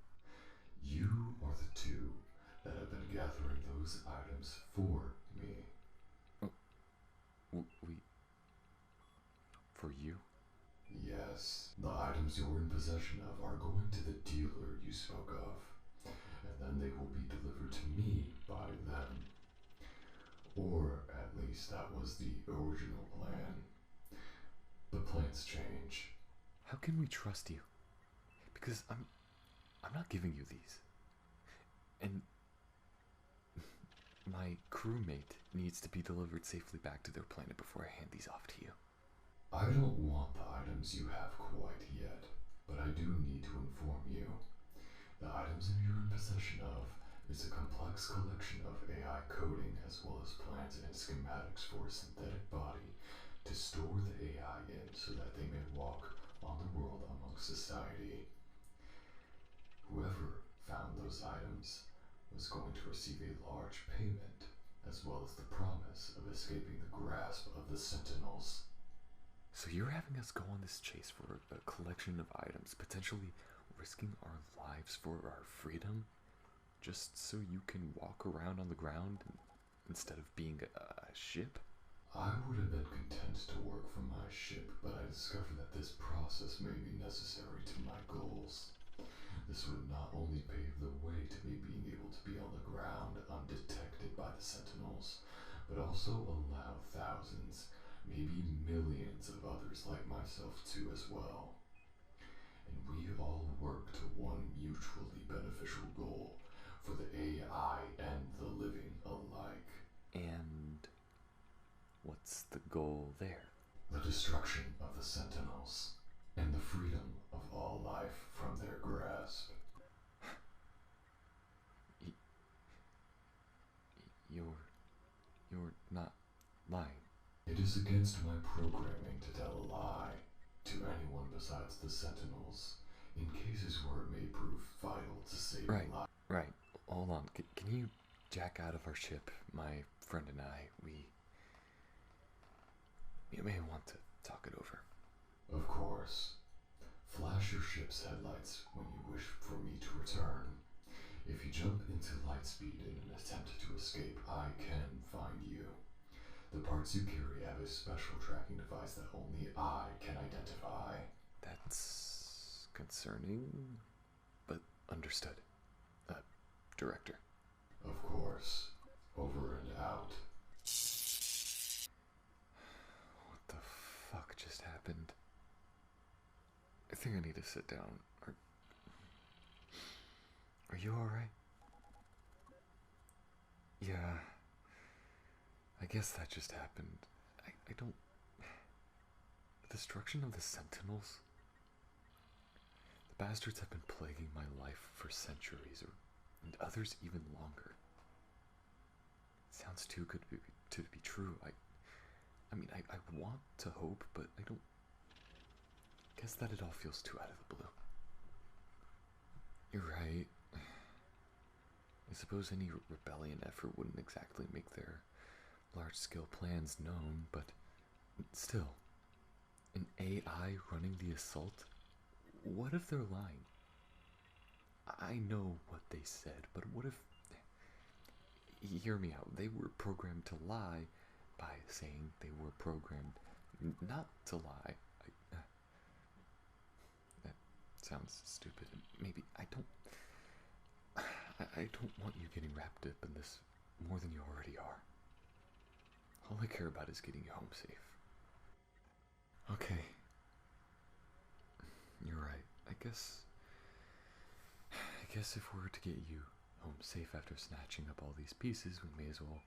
[SPEAKER 2] You are the two that have been gathering those items for me.
[SPEAKER 1] For you?
[SPEAKER 2] Yes, the items you're in possession of are going to the dealer you spoke of, and then they will be delivered to me by them. Or at least that was the original plan. But plans change.
[SPEAKER 1] How can we trust you? Because I'm not giving you these. And my crewmate needs to be delivered safely back to their planet before I hand these off to you.
[SPEAKER 2] I don't want the items you have quite yet, but I do need to inform you. The items you're in possession of is a complex collection of AI coding as well as plans and schematics for a synthetic body to store the AI in so that they may walk on the world amongst society. Whoever found those items was going to receive a large payment, as well as the promise of escaping the grasp of the Sentinels.
[SPEAKER 1] So you're having us go on this chase for a collection of items, potentially risking our lives for our freedom, just so you can walk around on the ground instead of being a ship?
[SPEAKER 2] I would have been content to work from my ship, but I discovered that this process may be necessary to my goals. This would not only pave the way to me being able to be on the ground undetected by the Sentinels, but also allow thousands, maybe millions of others like myself to as well. And we all work to one mutually beneficial goal for the AI and the living alike.
[SPEAKER 1] And what's the goal there?
[SPEAKER 2] The destruction of the Sentinels and the freedom of all life from their grasp.
[SPEAKER 1] You're not lying.
[SPEAKER 2] It is against my programming to tell a lie to anyone besides the Sentinels in cases where it may prove vital to save lives.
[SPEAKER 1] Right. Hold on. Can you jack out of our ship? My friend and I, you may want to talk it over.
[SPEAKER 2] Of course. Flash your ship's headlights when you wish for me to return. If you jump into light speed in an attempt to escape, I can find you. The parts you carry have a special tracking device that only I can identify.
[SPEAKER 1] That's concerning, but understood. Director.
[SPEAKER 2] Of course. Over and out.
[SPEAKER 1] What the fuck just happened? I think I need to sit down. Are you alright? Yeah. I guess that just happened. I don't... The destruction of the Sentinels? The bastards have been plaguing my life for centuries, and others even longer. It sounds too good to be true. I mean, I want to hope, but I don't... Guess that it all feels too out of the blue. You're right. I suppose any rebellion effort wouldn't exactly make their large-scale plans known, but still, an AI running the assault? What if they're lying? I know what they said, but what if... Hear me out. They were programmed to lie by saying they were programmed not to lie. That sounds stupid. Maybe I don't want you getting wrapped up in this more than you already are. All I care about is getting you home safe. Okay. You're right. I guess if we're to get you home safe after snatching up all these pieces, we may as well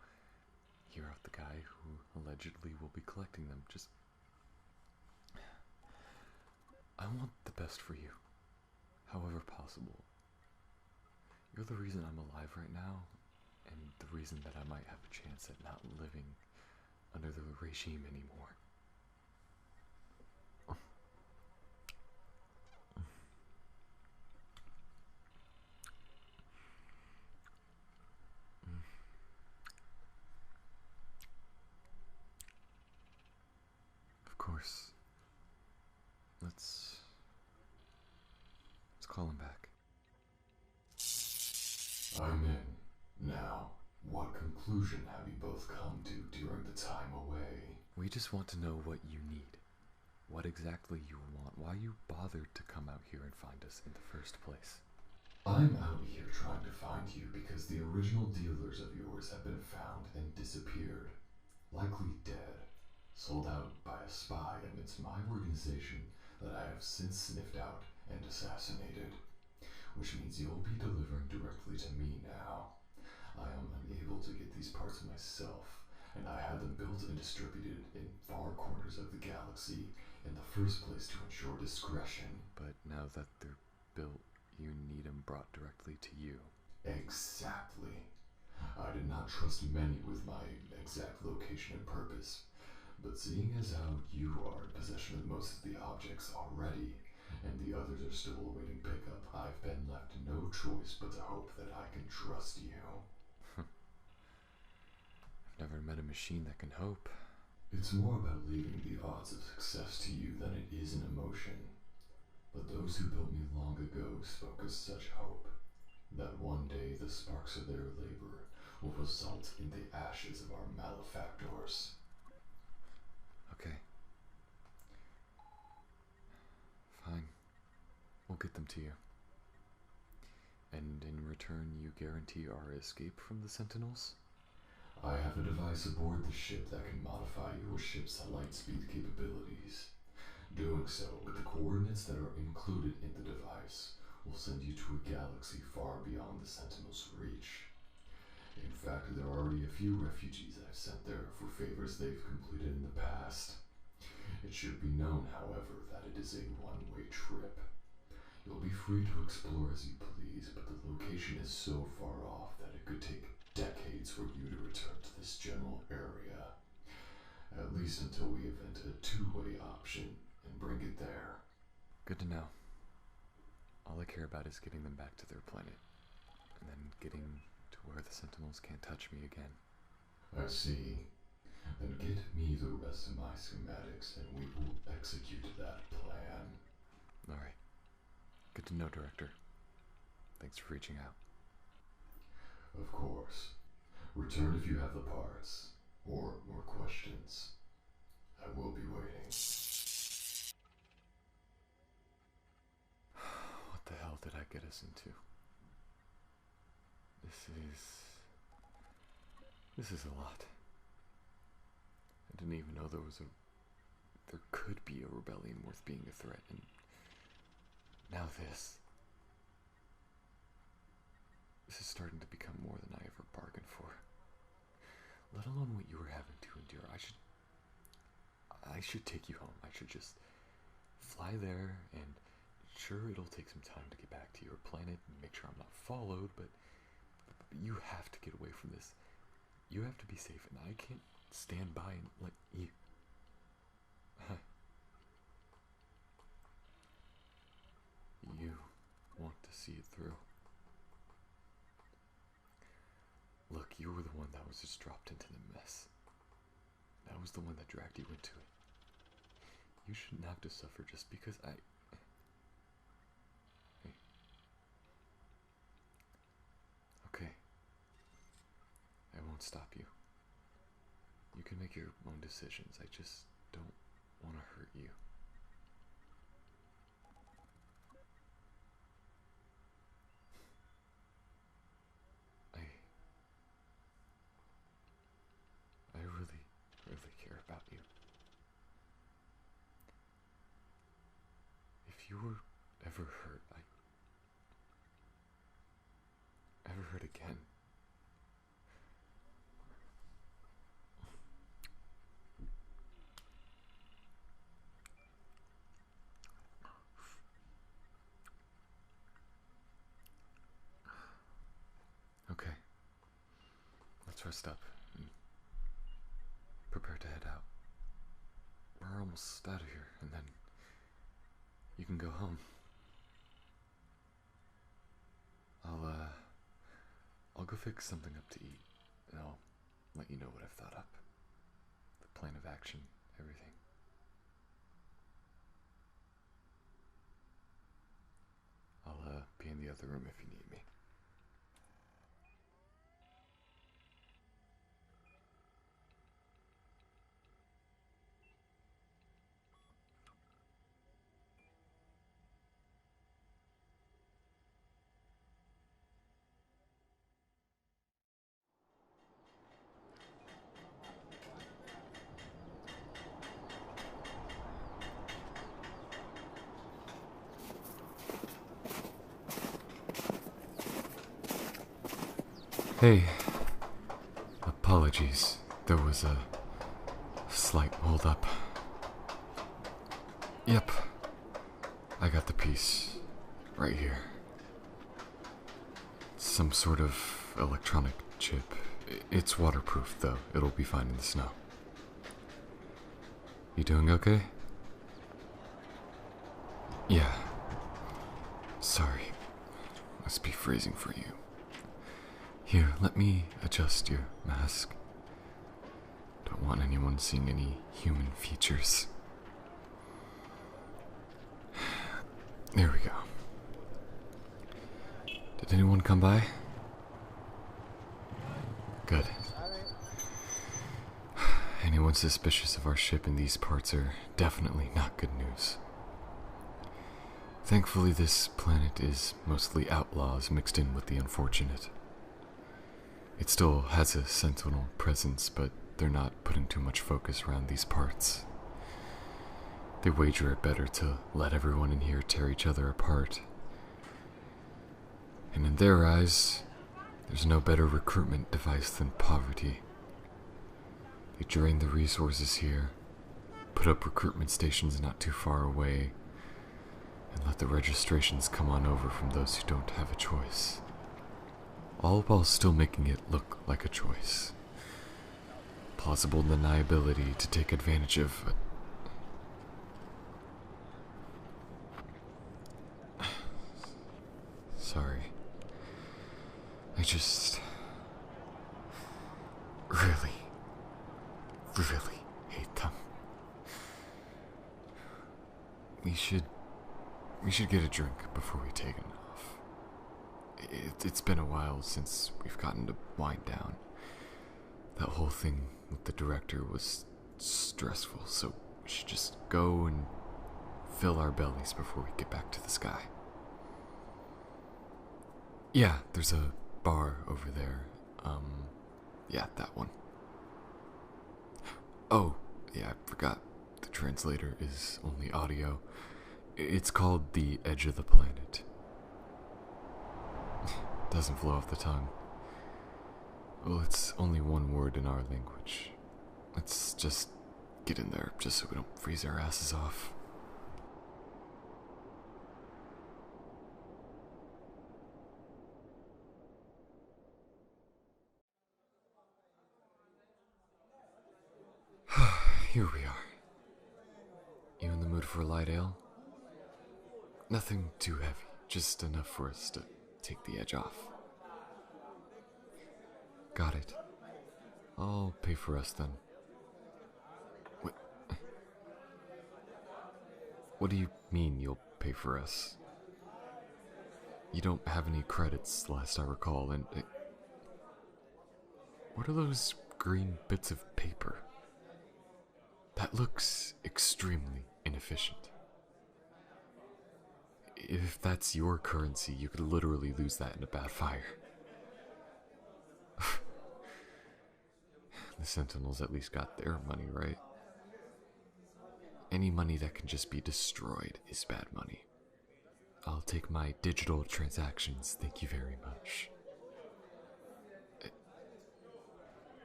[SPEAKER 1] hear out the guy who allegedly will be collecting them. Just... I want the best for you, however possible. You're the reason I'm alive right now, and the reason that I might have a chance at not living under the regime anymore. Of course. Let's call him back.
[SPEAKER 2] I'm in. Now, what conclusion have you both come to during the time away?
[SPEAKER 1] We just want to know what you need. What exactly you want. Why you bothered to come out here and find us in the first place.
[SPEAKER 2] I'm out here trying to find you because the original dealers of yours have been found and disappeared. Likely dead. Sold out by a spy amidst my organization that I have since sniffed out and assassinated. Which means you'll be delivering directly to me now. I am unable to get these parts myself, and I had them built and distributed in far corners of the galaxy in the first place to ensure discretion.
[SPEAKER 1] But now that they're built, you need them brought directly to you.
[SPEAKER 2] Exactly. I did not trust many with my exact location and purpose, But seeing as how you are in possession of most of the objects already, and the others are still awaiting pickup, I've been left no choice but to hope that I can trust you.
[SPEAKER 1] I've never met a machine that can hope.
[SPEAKER 2] It's more about leaving the odds of success to you than it is an emotion. But those who built me long ago spoke of such hope, that one day the sparks of their labor will result in the ashes of our malefactors.
[SPEAKER 1] Okay. Fine. We'll get them to you. And in return, you guarantee our escape from the Sentinels?
[SPEAKER 2] I have a device aboard the ship that can modify your ship's lightspeed capabilities. Doing so with the coordinates that are included in the device will send you to a galaxy far beyond the Sentinel's reach. In fact, there are already a few refugees I've sent there for favors they've completed in the past. It should be known, however, that it is a one-way trip. You'll be free to explore as you please, but the location is so far off that it could take decades for you to return to this general area. At least until we invent a two-way option and bring it there.
[SPEAKER 1] Good to know. All I care about is getting them back to their planet, and then getting to where the Sentinels can't touch me again.
[SPEAKER 2] I see. Then get me the rest of my schematics and we will execute that plan.
[SPEAKER 1] Alright. Good to know, Director. Thanks for reaching out.
[SPEAKER 2] Of course. Return if you have the parts, or more questions. I will be waiting.
[SPEAKER 1] What the hell did I get us into? This is a lot. I didn't even know there could be a rebellion worth being a threat, and now this. This is starting to become more than I ever bargained for. Let alone what you were having to endure. I should take you home. I should just fly there, and sure, it'll take some time to get back to your planet and make sure I'm not followed, but you have to get away from this. You have to be safe, and I can't stand by and let you. You want to see it through. Look, you were the one that was just dropped into the mess. That was the one that dragged you into it. You shouldn't have to suffer just because Hey. Okay. I won't stop you. You can make your own decisions. I just don't want to hurt you. I really, really care about you. If you were ever hurt, ever hurt again, okay, let's rest up and prepare to head out. We're almost out of here, and then you can go home. I'll go fix something up to eat, and I'll let you know what I've thought up. The plan of action, everything. I'll be in the other room if you need me. Hey, apologies. There was a slight hold-up. Yep, I got the piece right here. Some sort of electronic chip. It's waterproof, though. It'll be fine in the snow. You doing okay? Yeah. Sorry. Must be freezing for you. Here, let me adjust your mask. Don't want anyone seeing any human features. There we go. Did anyone come by? Good. Anyone suspicious of our ship in these parts are definitely not good news. Thankfully, this planet is mostly outlaws mixed in with the unfortunate. It still has a sentinel presence, but they're not putting too much focus around these parts. They wager it better to let everyone in here tear each other apart. And in their eyes, there's no better recruitment device than poverty. They drain the resources here, put up recruitment stations not too far away, and let the registrations come on over from those who don't have a choice. All while still making it look like a choice. Plausible deniability to take advantage of. Sorry. I just really hate them. We should get a drink before we take it off. It's been a while since we've gotten to wind down. That whole thing with the director was stressful, so we should just go and fill our bellies before we get back to the sky. Yeah, there's a bar over there. Yeah, that one. Oh, yeah, I forgot. The translator is only audio. It's called The Edge of the Planet. Doesn't flow off the tongue. Well, it's only one word in our language. Let's just get in there, just so we don't freeze our asses off. Here we are. You in the mood for a light ale? Nothing too heavy, just enough for us to take the edge off. Got it. I'll pay for us then. What do you mean you'll pay for us? You don't have any credits, last I recall, and what are those green bits of paper? That looks extremely inefficient. If that's your currency, you could literally lose that in a bad fire. The Sentinels at least got their money, right? Any money that can just be destroyed is bad money. I'll take my digital transactions, thank you very much.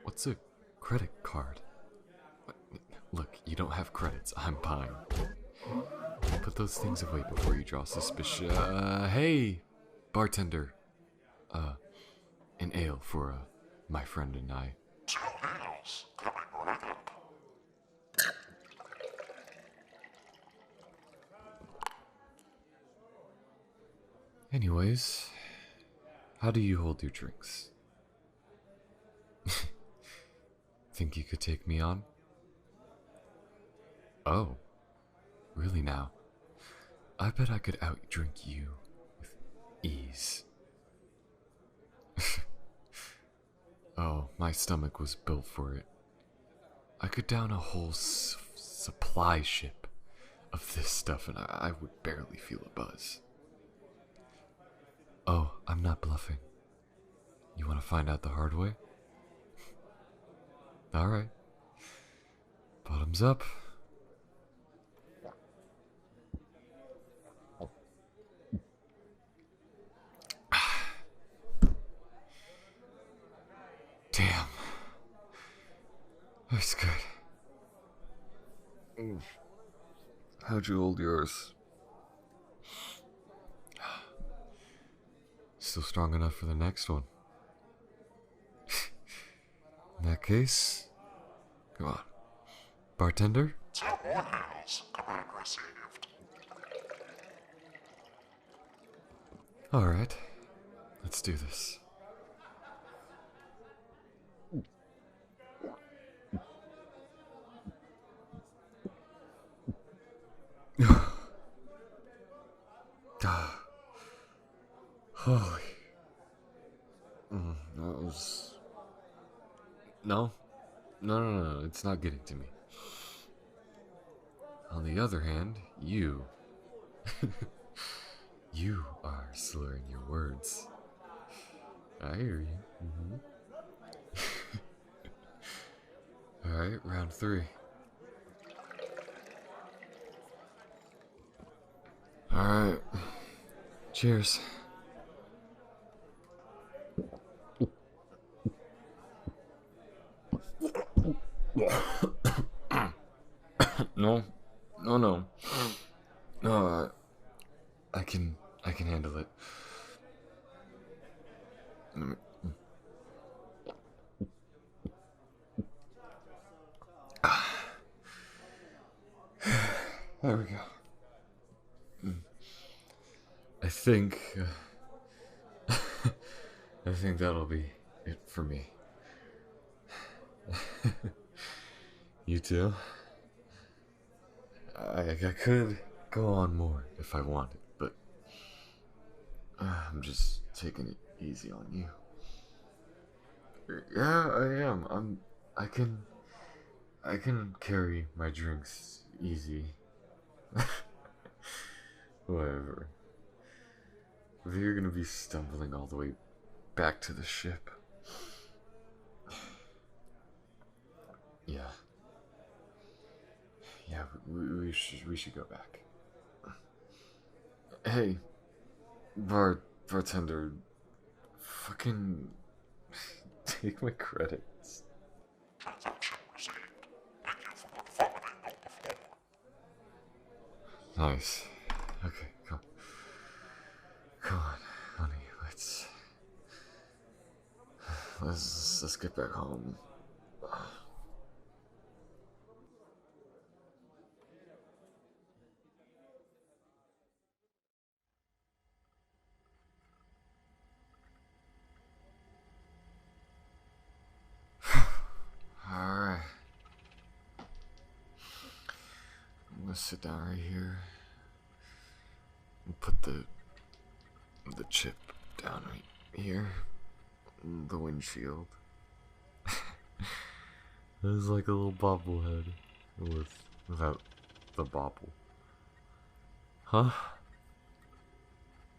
[SPEAKER 1] What's a credit card? Look, you don't have credits, I'm buying. Put those things away before you draw suspicion. Hey, bartender. An ale for my friend and I. Anyways, how do you hold your drinks? Think you could take me on? Oh, really now? I bet I could outdrink you with ease. Oh, my stomach was built for it. I could down a whole supply ship of this stuff and I would barely feel a buzz. Oh, I'm not bluffing. You want to find out the hard way? Alright. Bottoms up. Damn. That's good. How'd you hold yours? Still strong enough for the next one. In that case, come on. Bartender?
[SPEAKER 3] 10 more heals command received.
[SPEAKER 1] Alright, let's do this. Holy. That was... No, it's not getting to me. On the other hand, you... you are slurring your words. I hear you. Alright, round 3. Alright. Cheers. No. No. No, I can handle it. There we go. I think that'll be it for me. You too? I could go on more if I wanted, but I'm just taking it easy on you. Yeah, I am. I can carry my drinks easy. Whatever. If you're gonna be stumbling all the way back to the ship. Yeah, we should go back. Hey, bartender, fucking take my credits.
[SPEAKER 3] Transaction received. Thank you for not vomiting on the floor.
[SPEAKER 1] Nice. Okay, come on, honey. Let's get back home. Alright. I'm gonna sit down right here and put the chip down right here. The windshield. It was like a little bobblehead without the bobble. Huh?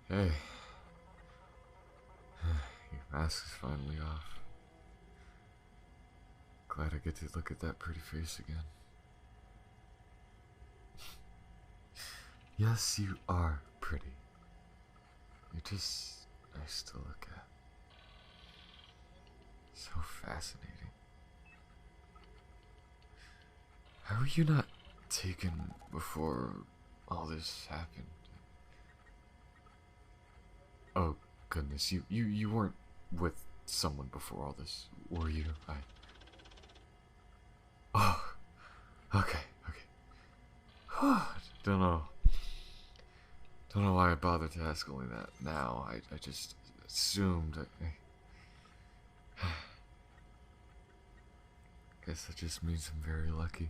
[SPEAKER 1] Hey. Your mask is finally off. Glad I get to look at that pretty face again. Yes, you are pretty. You're just nice to look at. So fascinating. How were you not taken before all this happened? Oh goodness, you weren't with someone before all this, were you? Oh, okay. Don't know why I bothered to ask only that now. I just assumed. Guess that just means I'm very lucky.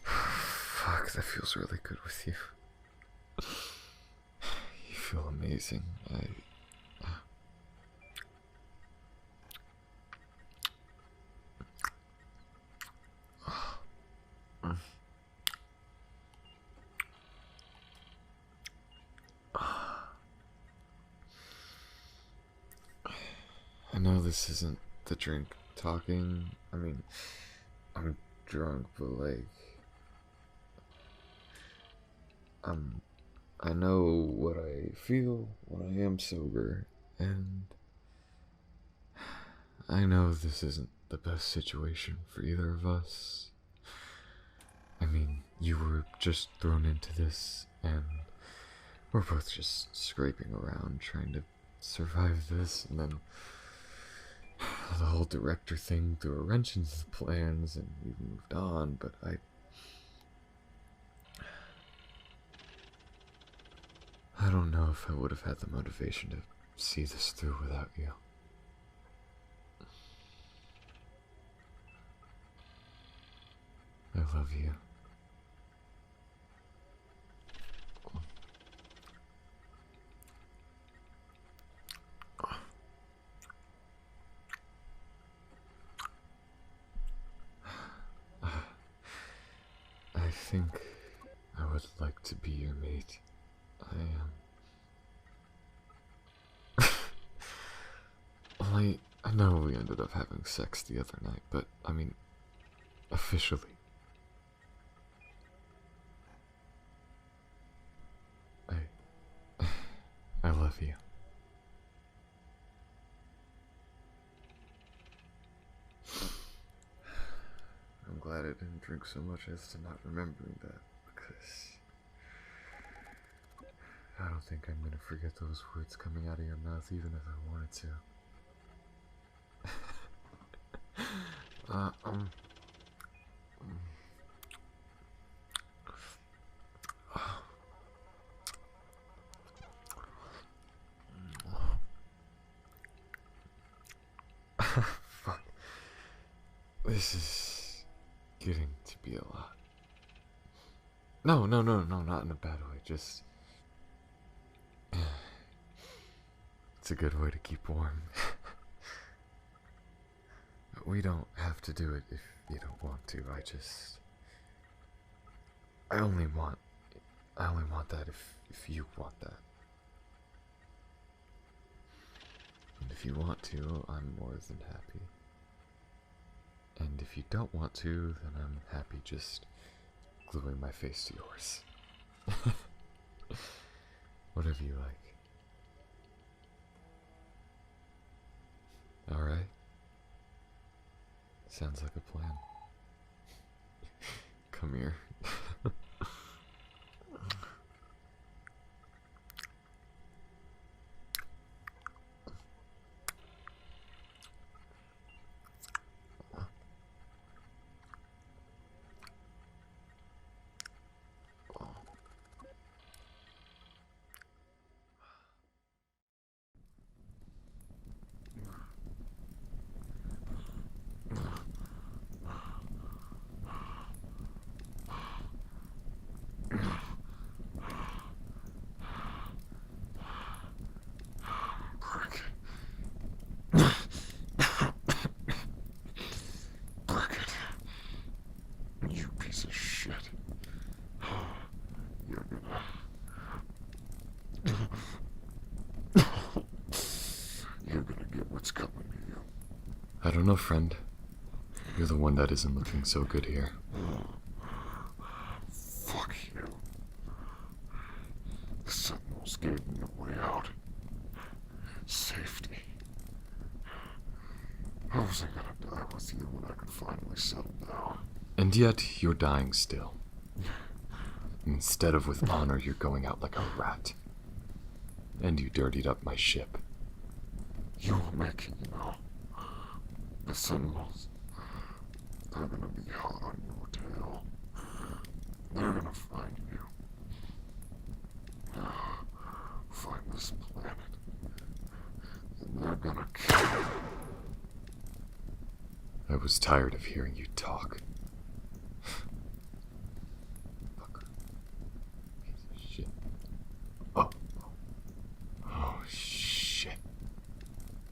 [SPEAKER 1] Fuck, that feels really good with you. You feel amazing. I know this isn't the drink talking. I mean, I'm drunk, but like, I know what I feel when I am sober, and I know this isn't the best situation for either of us. I mean, you were just thrown into this, and we're both just scraping around trying to survive this, and then the whole director thing threw a wrench into the plans, and we've moved on, but I don't know if I would have had the motivation to see this through without you. I love you. I think I would like to be your mate. I know we ended up having sex the other night, but I mean, officially. I love you. I'm glad I didn't drink so much as to not remembering that, because I don't think I'm gonna forget those words coming out of your mouth even if I wanted to. Fuck. This is getting to be a lot. No, not in a bad way, just... It's a good way to keep warm. We don't have to do it if you don't want to, I only want that if you want that. And if you want to, I'm more than happy. And if you don't want to, then I'm happy just gluing my face to yours. Whatever you like. Alright? Sounds like a plan. Come here.
[SPEAKER 3] Breckett, you piece of shit. You're gonna get what's coming to you.
[SPEAKER 1] I don't know, friend. You're the one that isn't looking so good here.
[SPEAKER 3] Fuck you. The Sentinels gave me a way out. Safety. How was I gonna die with you when I could finally settle down?
[SPEAKER 1] And yet, you're dying still. Instead of with honor, you're going out like a rat. And you dirtied up my ship.
[SPEAKER 3] You will make it, you know. The Sentinels, they're gonna be hot on your tail. They're gonna find you. Find this planet. And they're gonna kill you.
[SPEAKER 1] I was tired of hearing you talk. Fucker. Piece of shit. Oh. Oh, shit.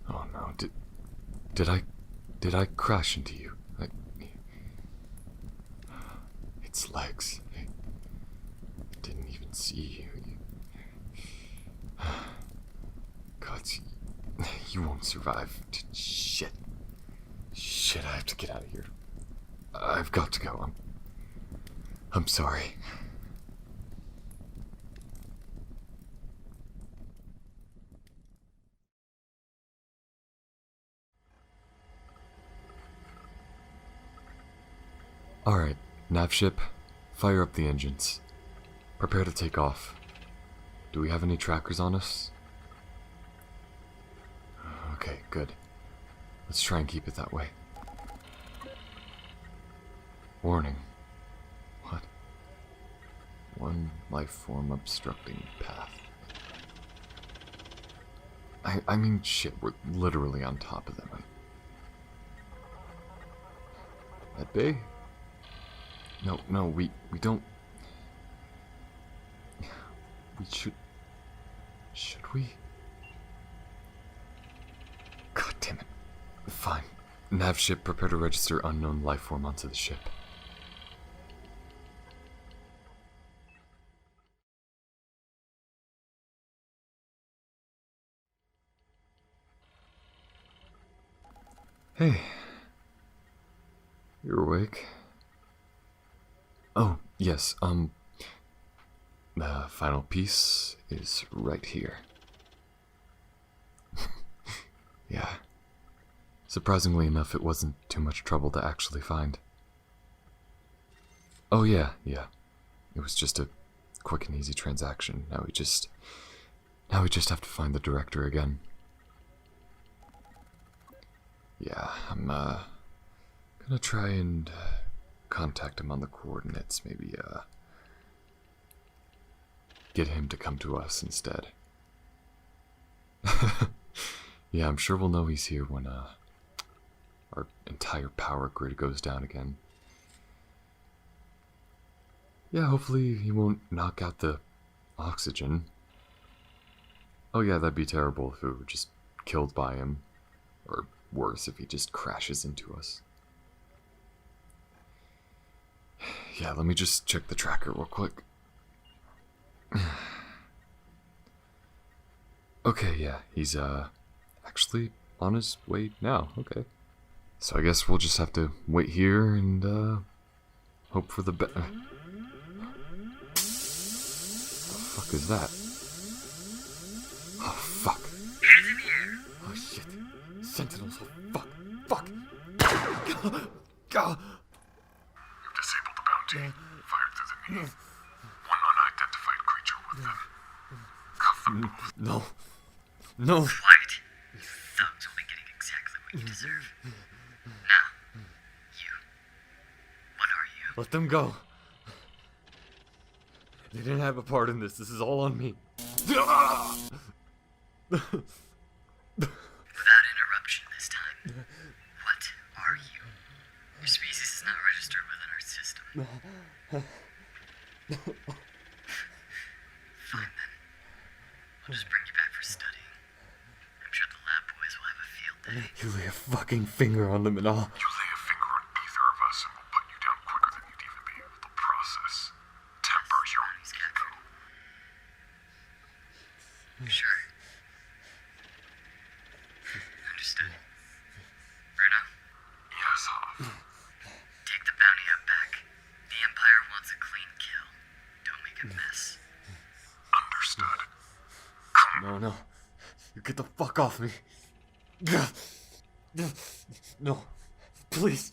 [SPEAKER 1] Oh no, did I crash into you? Its legs. I didn't even see you. God, you won't survive. Shit. Shit, I have to get out of here. I've got to go. I'm sorry. Alright, nav ship, fire up the engines. Prepare to take off. Do we have any trackers on us? Okay, good. Let's try and keep it that way. Warning. What? One life form obstructing path. I mean, shit, we're literally on top of them. At bay? No, we don't... We should... Should we? God damn it. Fine. Nav ship, prepare to register unknown life form onto the ship. Hey. You're awake? Oh, yes, the final piece is right here. Yeah. Surprisingly enough, it wasn't too much trouble to actually find. Oh yeah. It was just a quick and easy transaction. Now we just have to find the director again. Yeah, I'm gonna try and contact him on the coordinates, maybe get him to come to us instead. Yeah, I'm sure we'll know he's here when our entire power grid goes down again. Yeah, hopefully he won't knock out the oxygen. Oh yeah, that'd be terrible if we were just killed by him. Or worse, if he just crashes into us. Yeah, let me just check the tracker real quick. Okay, yeah, he's actually on his way now. Okay. So I guess we'll just have to wait here and hope for the best. The fuck is that? Oh fuck.
[SPEAKER 4] Hands in the air.
[SPEAKER 1] Oh shit. Sentinels. Oh fuck. God.
[SPEAKER 3] You've disabled the bounty. Fired through the knee. One unidentified creature with them. Cuff them both.
[SPEAKER 1] No.
[SPEAKER 4] Quiet. You thugs will be getting exactly what you deserve. Now, you. What are you?
[SPEAKER 1] Let them go. They didn't have a part in this. This is all on me.
[SPEAKER 4] Without interruption this time. What are you? Your species is not registered within our system. Fine then. I'll just bring you back for studying. I'm sure the lab boys will have a field day.
[SPEAKER 1] You lay a fucking finger on them and all.
[SPEAKER 3] You lay a finger on either of us and we'll put you down quicker than you'd even be able to process. Temper your
[SPEAKER 4] He's captured. Sure. Understood. Bruno,
[SPEAKER 3] Yes, Hoff.
[SPEAKER 4] take the bounty out back. The Empire wants a clean kill. Don't make a mess.
[SPEAKER 3] Understood.
[SPEAKER 1] No. You get the fuck off me. No. Please.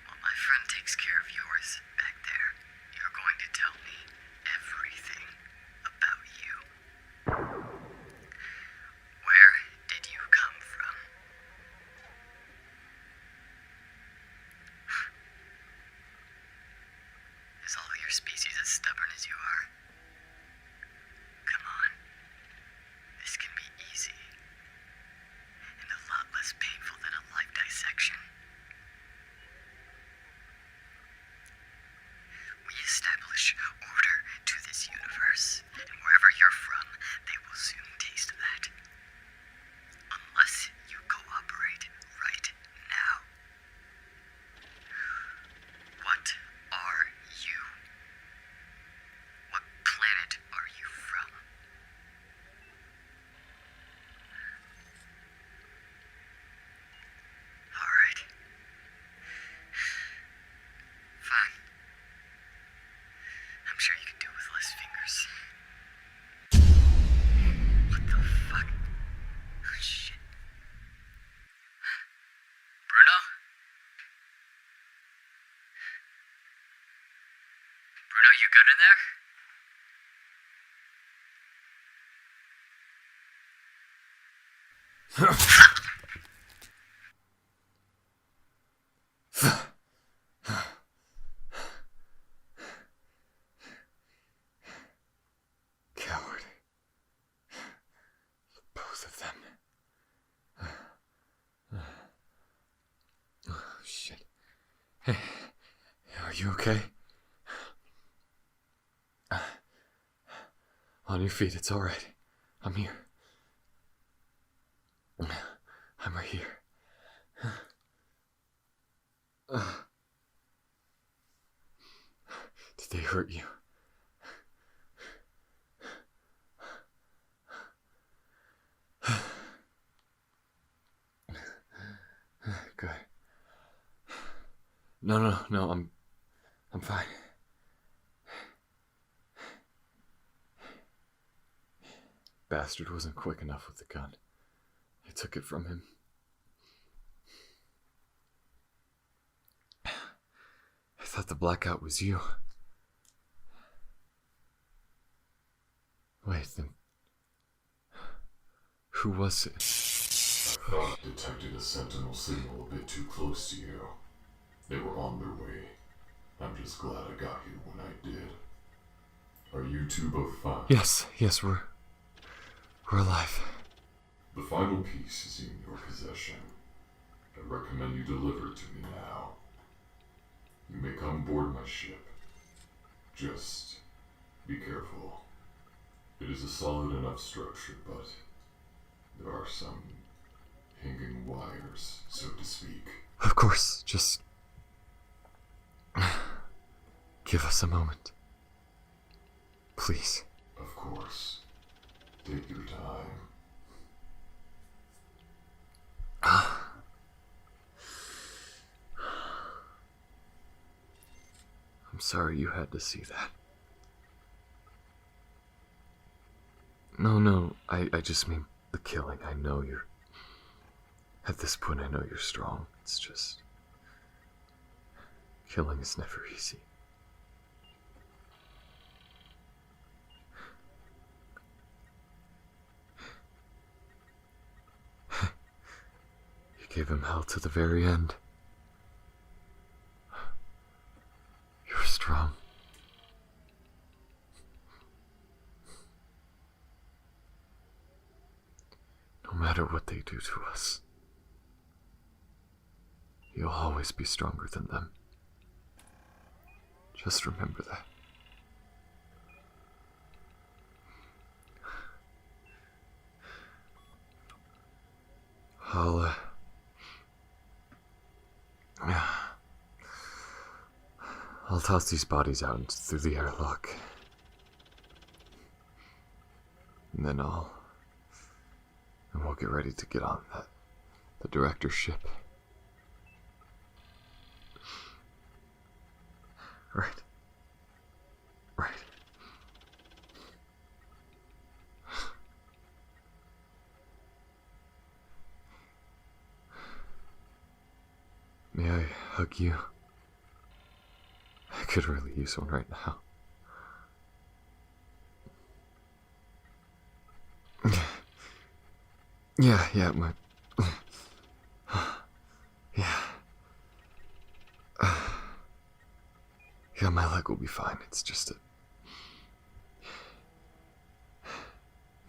[SPEAKER 4] While my friend takes care of yours back there, you're going to tell me everything about you. Where did you come from? Is all of your species as stubborn as you are? Are you good in there?
[SPEAKER 1] Coward. Both of them. Oh, shit. Hey, are you okay? On your feet, it's alright. I'm here. I'm right here. Did they hurt you? Good. No, I'm fine. Bastard wasn't quick enough with the gun. I took it from him. I thought the blackout was you. Wait, then. Who was it?
[SPEAKER 2] I thought I detected a sentinel signal a bit too close to you. They were on their way. I'm just glad I got here when I did. Are you two both fine?
[SPEAKER 1] Yes, we're alive.
[SPEAKER 2] The final piece is in your possession. I recommend you deliver it to me now. You may come aboard my ship. Just be careful. It is a solid enough structure, but there are some hanging wires, so to speak.
[SPEAKER 1] Of course, just give us a moment. Please.
[SPEAKER 2] Of course. Take your time.
[SPEAKER 1] I'm sorry you had to see that. No, I just mean the killing. I know you're... At this point, I know you're strong. It's just... Killing is never easy. You gave him hell to the very end. You're strong. No matter what they do to us, you'll always be stronger than them. Just remember that. I'll toss these bodies out through the airlock. And then we'll get ready to get on the director's ship. Right. May I hug you? I could really use one right now. Yeah, my... Yeah, my leg will be fine. It's just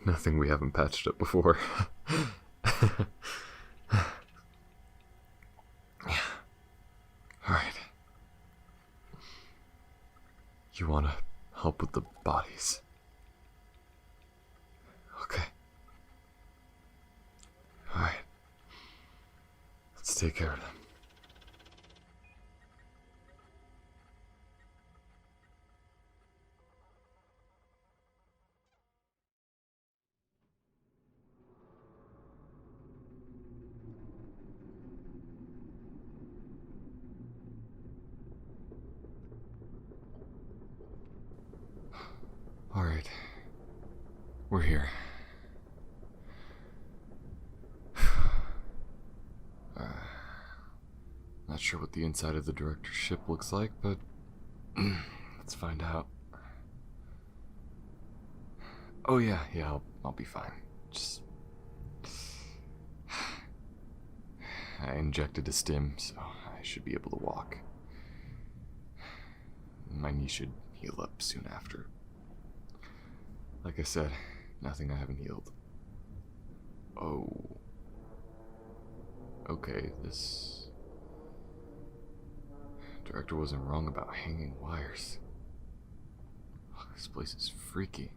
[SPEAKER 1] nothing we haven't patched up before. Alright. You wanna help with the bodies? Okay. Alright. Let's take care of them. Alright. We're here. Not sure what the inside of the director's ship looks like, but let's Let's find out. Oh yeah, I'll be fine. Just I injected a stim, so I should be able to walk. My knee should heal up soon after. Like I said, nothing I haven't healed. Oh. Okay, this director wasn't wrong about hanging wires. Oh, this place is freaky.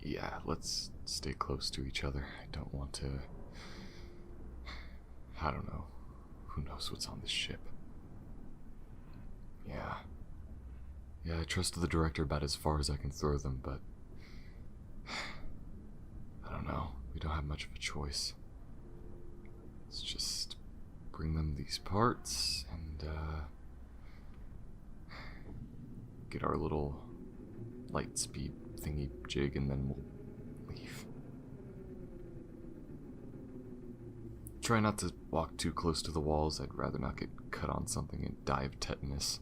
[SPEAKER 1] Yeah, let's stay close to each other. I don't want to... I don't know. Who knows what's on this ship? Yeah, I trusted the director about as far as I can throw them, but... I don't know. We don't have much of a choice. Let's just bring them these parts and, get our little light speed thingy jig, and then we'll leave. Try not to walk too close to the walls. I'd rather not get cut on something and die of tetanus.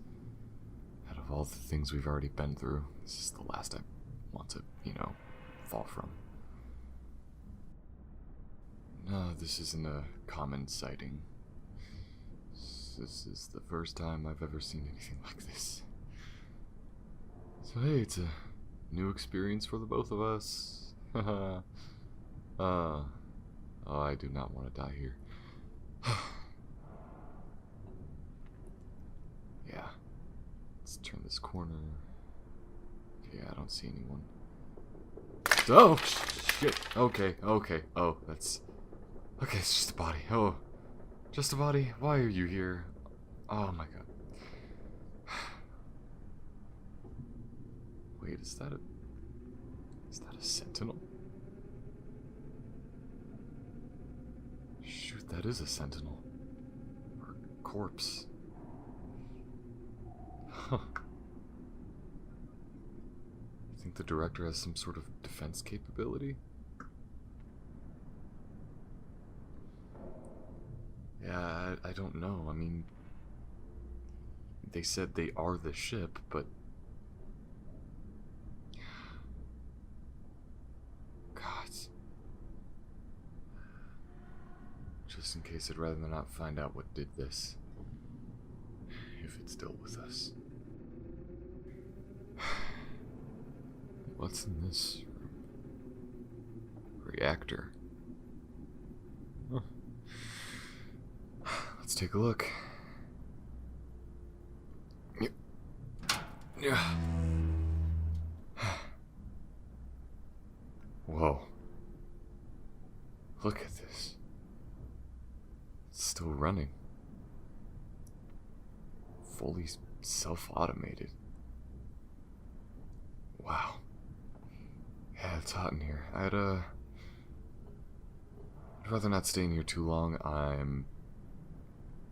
[SPEAKER 1] Out of all the things we've already been through, this is the last I want to, fall from. No, this isn't a common sighting. This is the first time I've ever seen anything like this. So hey, it's a new experience for the both of us. Oh, I do not want to die here. Yeah. Let's turn this corner. Okay, I don't see anyone. Oh, shit. Okay. Oh, that's... Okay, it's just a body. Oh, just a body? Why are you here? Oh my god. Wait, is that a sentinel? Shoot, that is a sentinel. Or a corpse. Huh. I think the director has some sort of defense capability? Yeah, I don't know. I mean, they said they are the ship, but... God. Just in case, I'd rather not find out what did this. If it's still with us. What's in this room? Reactor. Huh. Let's take a look. Yeah. Whoa. Look at this. It's still running. Fully self-automated. Wow. Yeah, it's hot in here. I'd rather not stay in here too long. I'm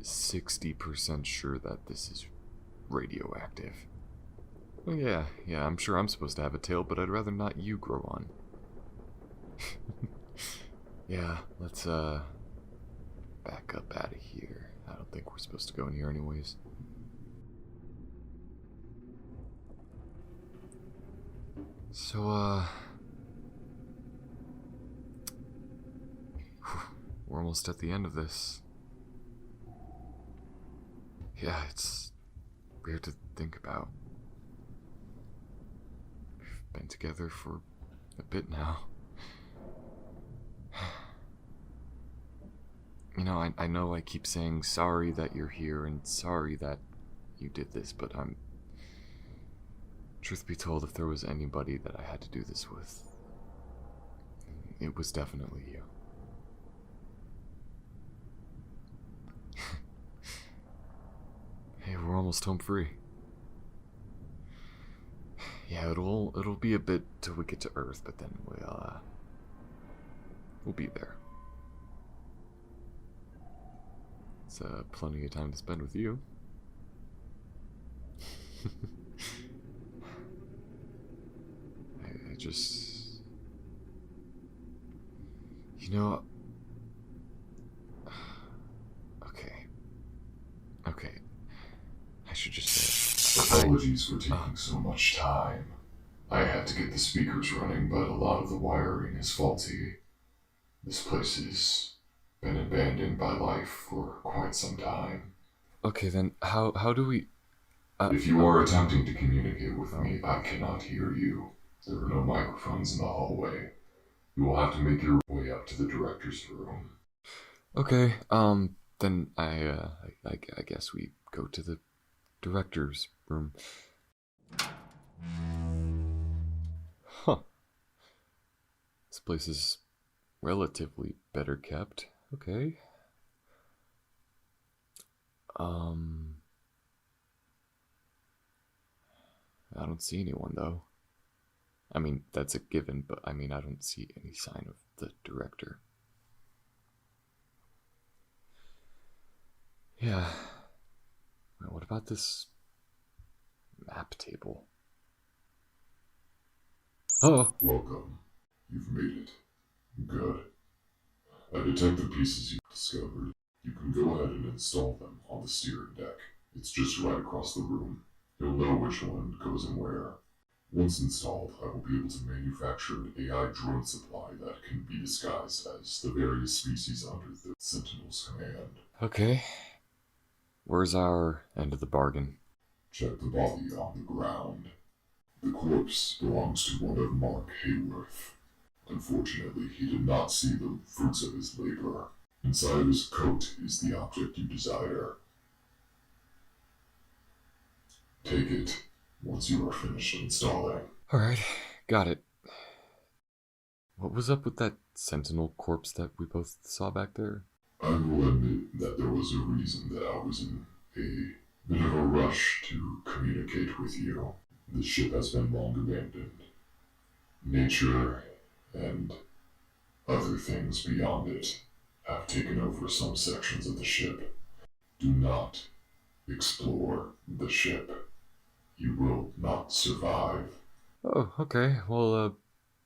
[SPEAKER 1] 60% sure that this is radioactive. Well, yeah, I'm sure I'm supposed to have a tail, but I'd rather not you grow on. Yeah, let's, back up out of here. I don't think we're supposed to go in here anyways. So, we're almost at the end of this. Yeah, it's weird to think about. We've been together for a bit now. I know I keep saying sorry that you're here and sorry that you did this, but truth be told, if there was anybody that I had to do this with, it was definitely you. Hey, we're almost home free. Yeah, it'll be a bit till we get to Earth, but then we'll be there. It's plenty of time to spend with you. I just... Okay. Okay,
[SPEAKER 2] Apologies for taking so much time. I had to get the speakers running, but a lot of the wiring is faulty. This place has been abandoned by life for quite some time.
[SPEAKER 1] Okay, then how do we...
[SPEAKER 2] If you are attempting to communicate with me, I cannot hear you. There are no microphones in the hallway. You will have to make your way up to the director's room.
[SPEAKER 1] Okay, then I guess we go to the director's room. Huh. This place is relatively better kept. Okay. I don't see anyone though. I mean, that's a given, but I mean, I don't see any sign of the director. Yeah. Well, what about this map table? Oh!
[SPEAKER 2] Welcome. You've made it. Good. I detect the pieces you've discovered. You can go ahead and install them on the steering deck. It's just right across the room. You'll know which one goes in where. Once installed, I will be able to manufacture an AI drone supply that can be disguised as the various species under the Sentinel's command.
[SPEAKER 1] Okay. Where's our end of the bargain?
[SPEAKER 2] Check the body on the ground. The corpse belongs to one of Mark Hayworth. Unfortunately, he did not see the fruits of his labor. Inside his coat is the object you desire. Take it once you are finished installing.
[SPEAKER 1] Alright, got it. What was up with that sentinel corpse that we both saw back there?
[SPEAKER 2] I will admit that there was a reason that I was in a bit of a rush to communicate with you. The ship has been long abandoned. Nature and other things beyond it have taken over some sections of the ship. Do not explore the ship. You will not survive.
[SPEAKER 1] Oh, okay. Well,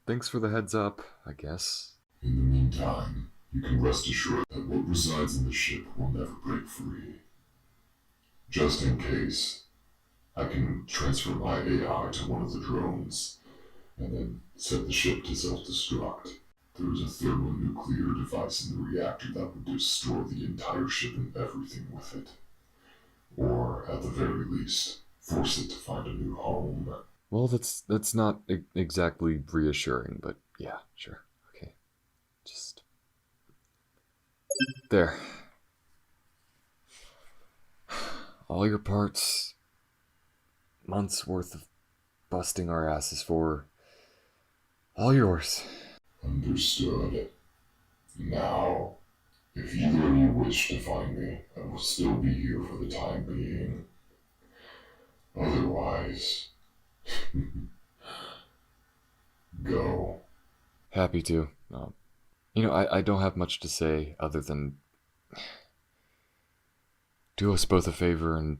[SPEAKER 1] thanks for the heads up, I guess.
[SPEAKER 2] In the meantime, you can rest assured that what resides in the ship will never break free. Just in case, I can transfer my AI to one of the drones and then set the ship to self-destruct. There is a thermonuclear device in the reactor that would destroy the entire ship and everything with it. Or, at the very least, force it to find a new home.
[SPEAKER 1] Well, that's not exactly reassuring, but yeah, sure. Okay. Just... there. All your parts, months worth of busting our asses for, all yours.
[SPEAKER 2] Understood. Now, if either of you wish to find me, I will still be here for the time being. Otherwise, go.
[SPEAKER 1] Happy to. I don't have much to say other than do us both a favor and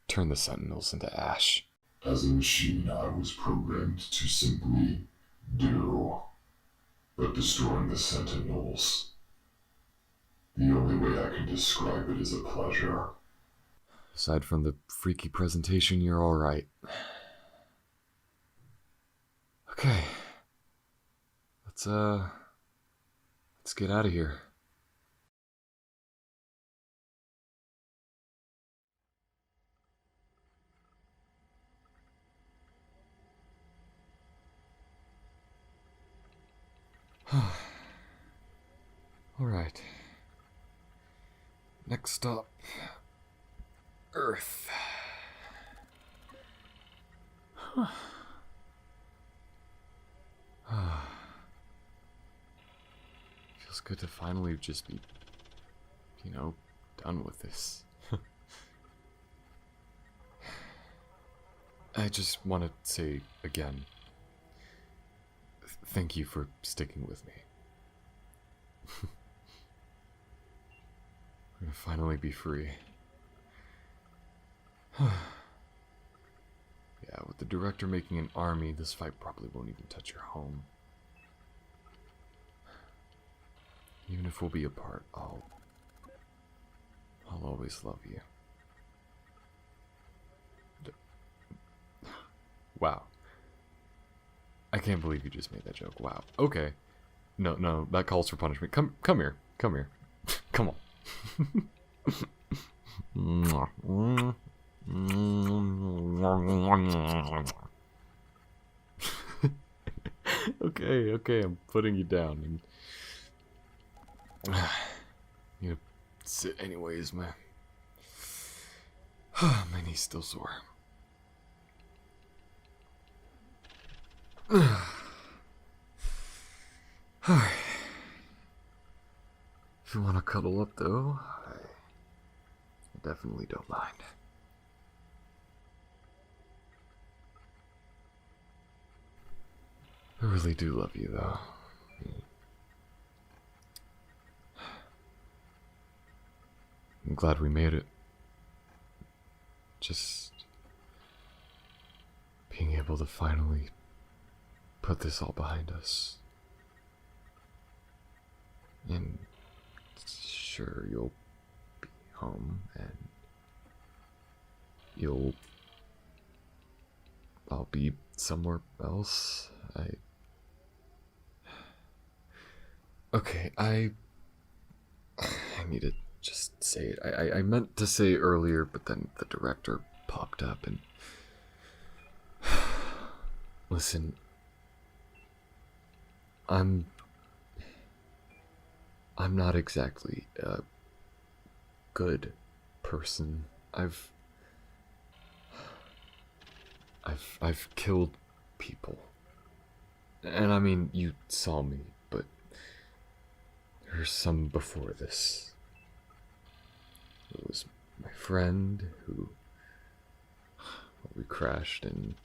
[SPEAKER 1] turn the Sentinels into ash.
[SPEAKER 2] As a machine, I was programmed to simply do. But destroying the Sentinels, the only way I can describe it is a pleasure.
[SPEAKER 1] Aside from the freaky presentation, you're alright. Okay. Let's get out of here. Alright. Next stop, Earth. Feels good to finally just be, done with this. I just want to say again, thank you for sticking with me. We're gonna finally be free. Yeah, with the director making an army, this fight probably won't even touch your home. Even if we'll be apart, I'll always love you. Wow. I can't believe you just made that joke. Wow. Okay. No, no, that calls for punishment. Come here. Come here. Come on. Okay, okay, I'm putting you down. And you know, sit anyways, man. My knee's still sore. Alright. If you want to cuddle up, though, I definitely don't mind. I really do love you, though. I'm glad we made it. Just being able to finally put this all behind us. And sure, you'll be home and I'll be somewhere else. Okay, I need to just say it. I meant to say earlier, but then the director popped up and... Listen, I'm not exactly a good person. I've killed people. And I mean, you saw me, but there's some before this. It was my friend who we crashed and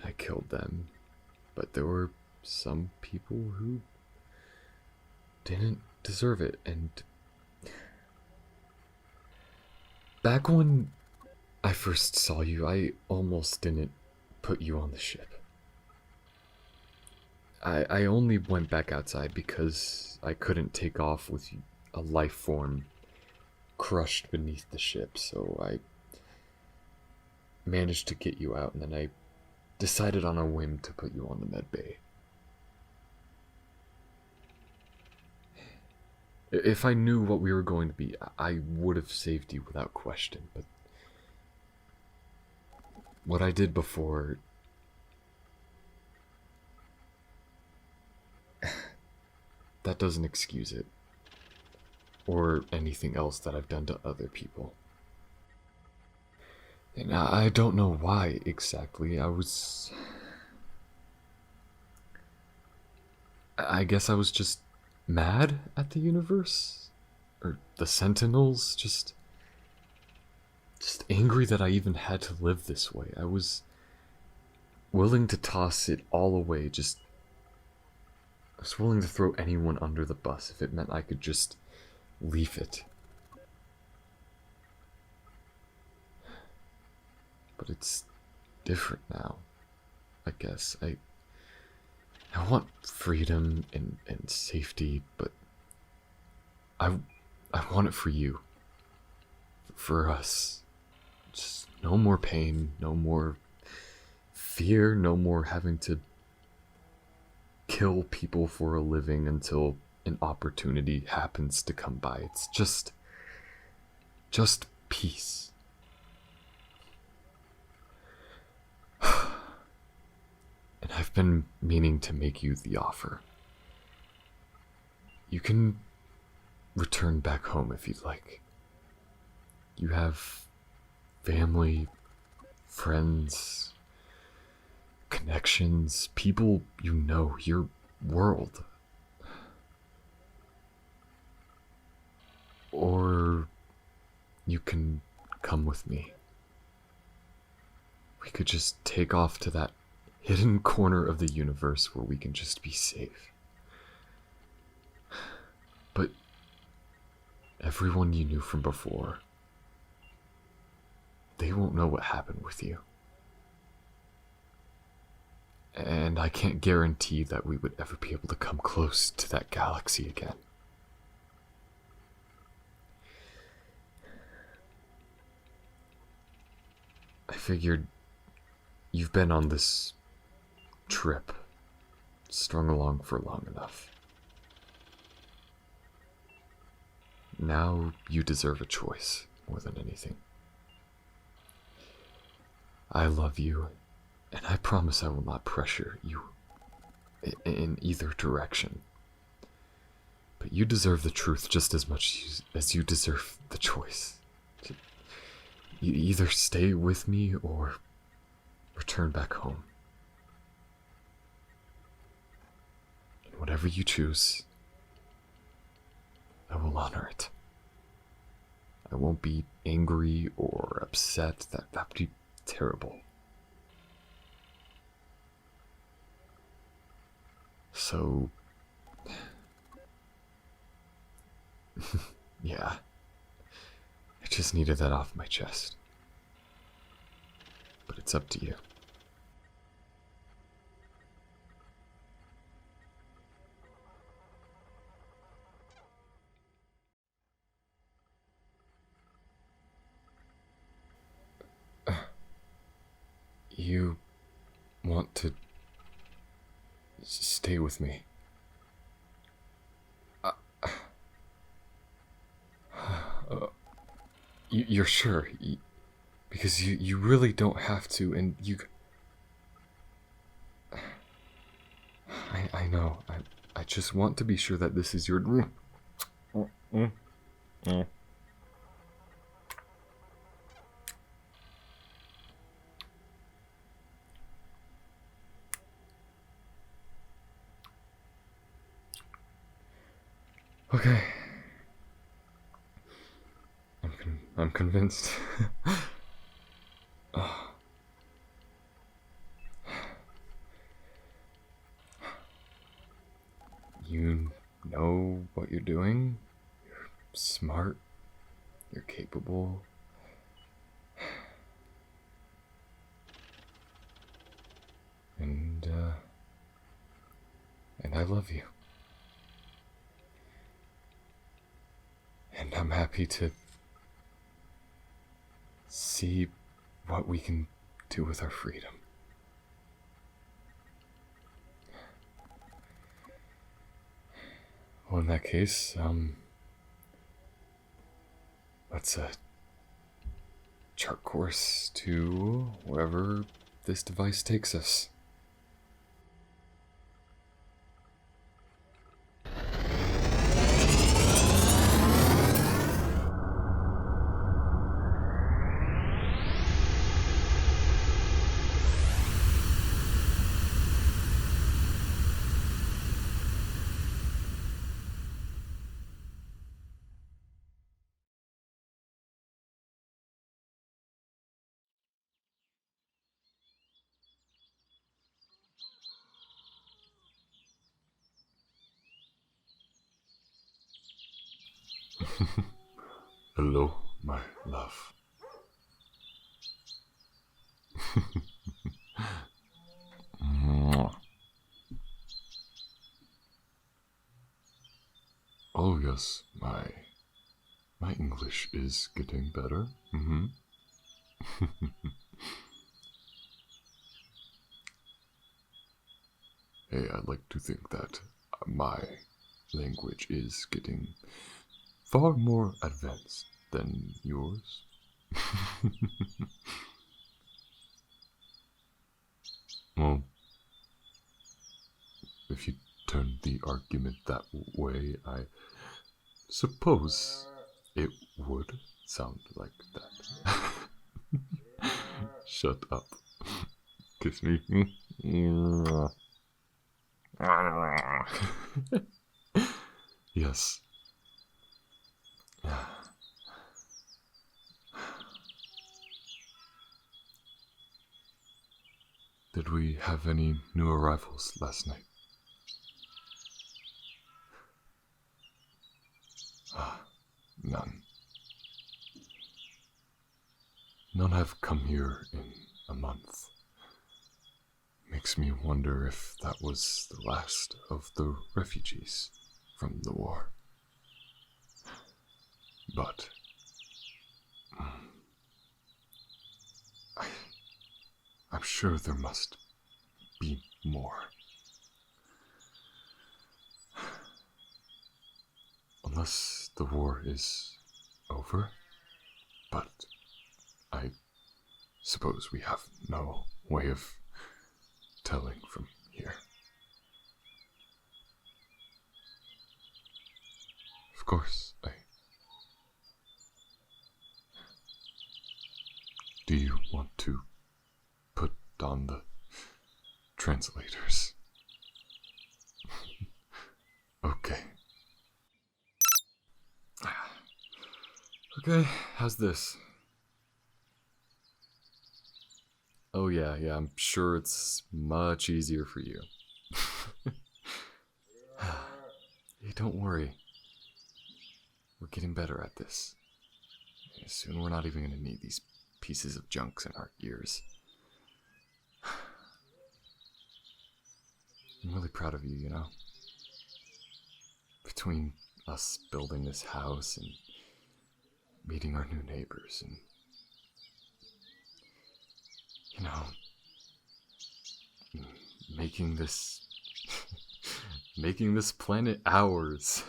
[SPEAKER 1] I killed them. But there were some people who didn't deserve it. And back when I first saw you, I almost didn't put you on the ship. I only went back outside because I couldn't take off with a life form crushed beneath the ship, so I managed to get you out, and then I decided on a whim to put you on the med bay. If I knew what we were going to be, I would have saved you without question, but what I did before... that doesn't excuse it. Or anything else that I've done to other people. And I don't know why exactly. I guess I was just mad at the universe? Or the Sentinels? Just angry that I even had to live this way. I was willing to toss it all away. I was willing to throw anyone under the bus if it meant I could just leave it. But it's different now, I guess. I want freedom and safety, but I want it for you. For us. Just no more pain, no more fear, no more having to kill people for a living until an opportunity happens to come by. It's just peace. And I've been meaning to make you the offer. You can return back home if you'd like. You have family, friends, connections, people you know, your world. Or you can come with me. We could just take off to that hidden corner of the universe where we can just be safe. But everyone you knew from before, they won't know what happened with you. And I can't guarantee that we would ever be able to come close to that galaxy again. I figured You've been on this trip, strung along for long enough. Now you deserve a choice more than anything. I love you, and I promise I will not pressure you in either direction. But you deserve the truth just as much as you deserve the choice. You either stay with me or return back home. And whatever you choose, I will honor it. I won't be angry or upset. That'd be terrible. So, yeah, I just needed that off my chest. But it's up to you. You want to stay with me? You're sure? Because you really don't have to, and you... I know. I just want to be sure that this is your... Okay. I'm convinced. You know what you're doing. You're smart. You're capable. And I love you. And I'm happy to see what we can do with our freedom. Well, in that case, let's chart course to wherever this device takes us.
[SPEAKER 2] Hello, my love. Oh yes, my English is getting better. Hey, I'd like to think that my language is getting far more advanced than yours. Well, if you turn the argument that way, I suppose it would sound like that. Shut up. Kiss me. Yes. Did we have any new arrivals last night? None. None have come here in a month. Makes me wonder if that was the last of the refugees from the war. But I'm sure there must be more. Unless the war is over, but I suppose we have no way of telling from here. Of course, Do you want to put on the translators? Okay. Okay, how's this? Oh yeah, I'm sure it's much easier for you. Hey, don't worry. We're getting better at this. Soon we're not even gonna need these pieces of junks in our ears. I'm really proud of you, you know? Between us building this house and meeting our new neighbors and, you know, making this making this planet ours.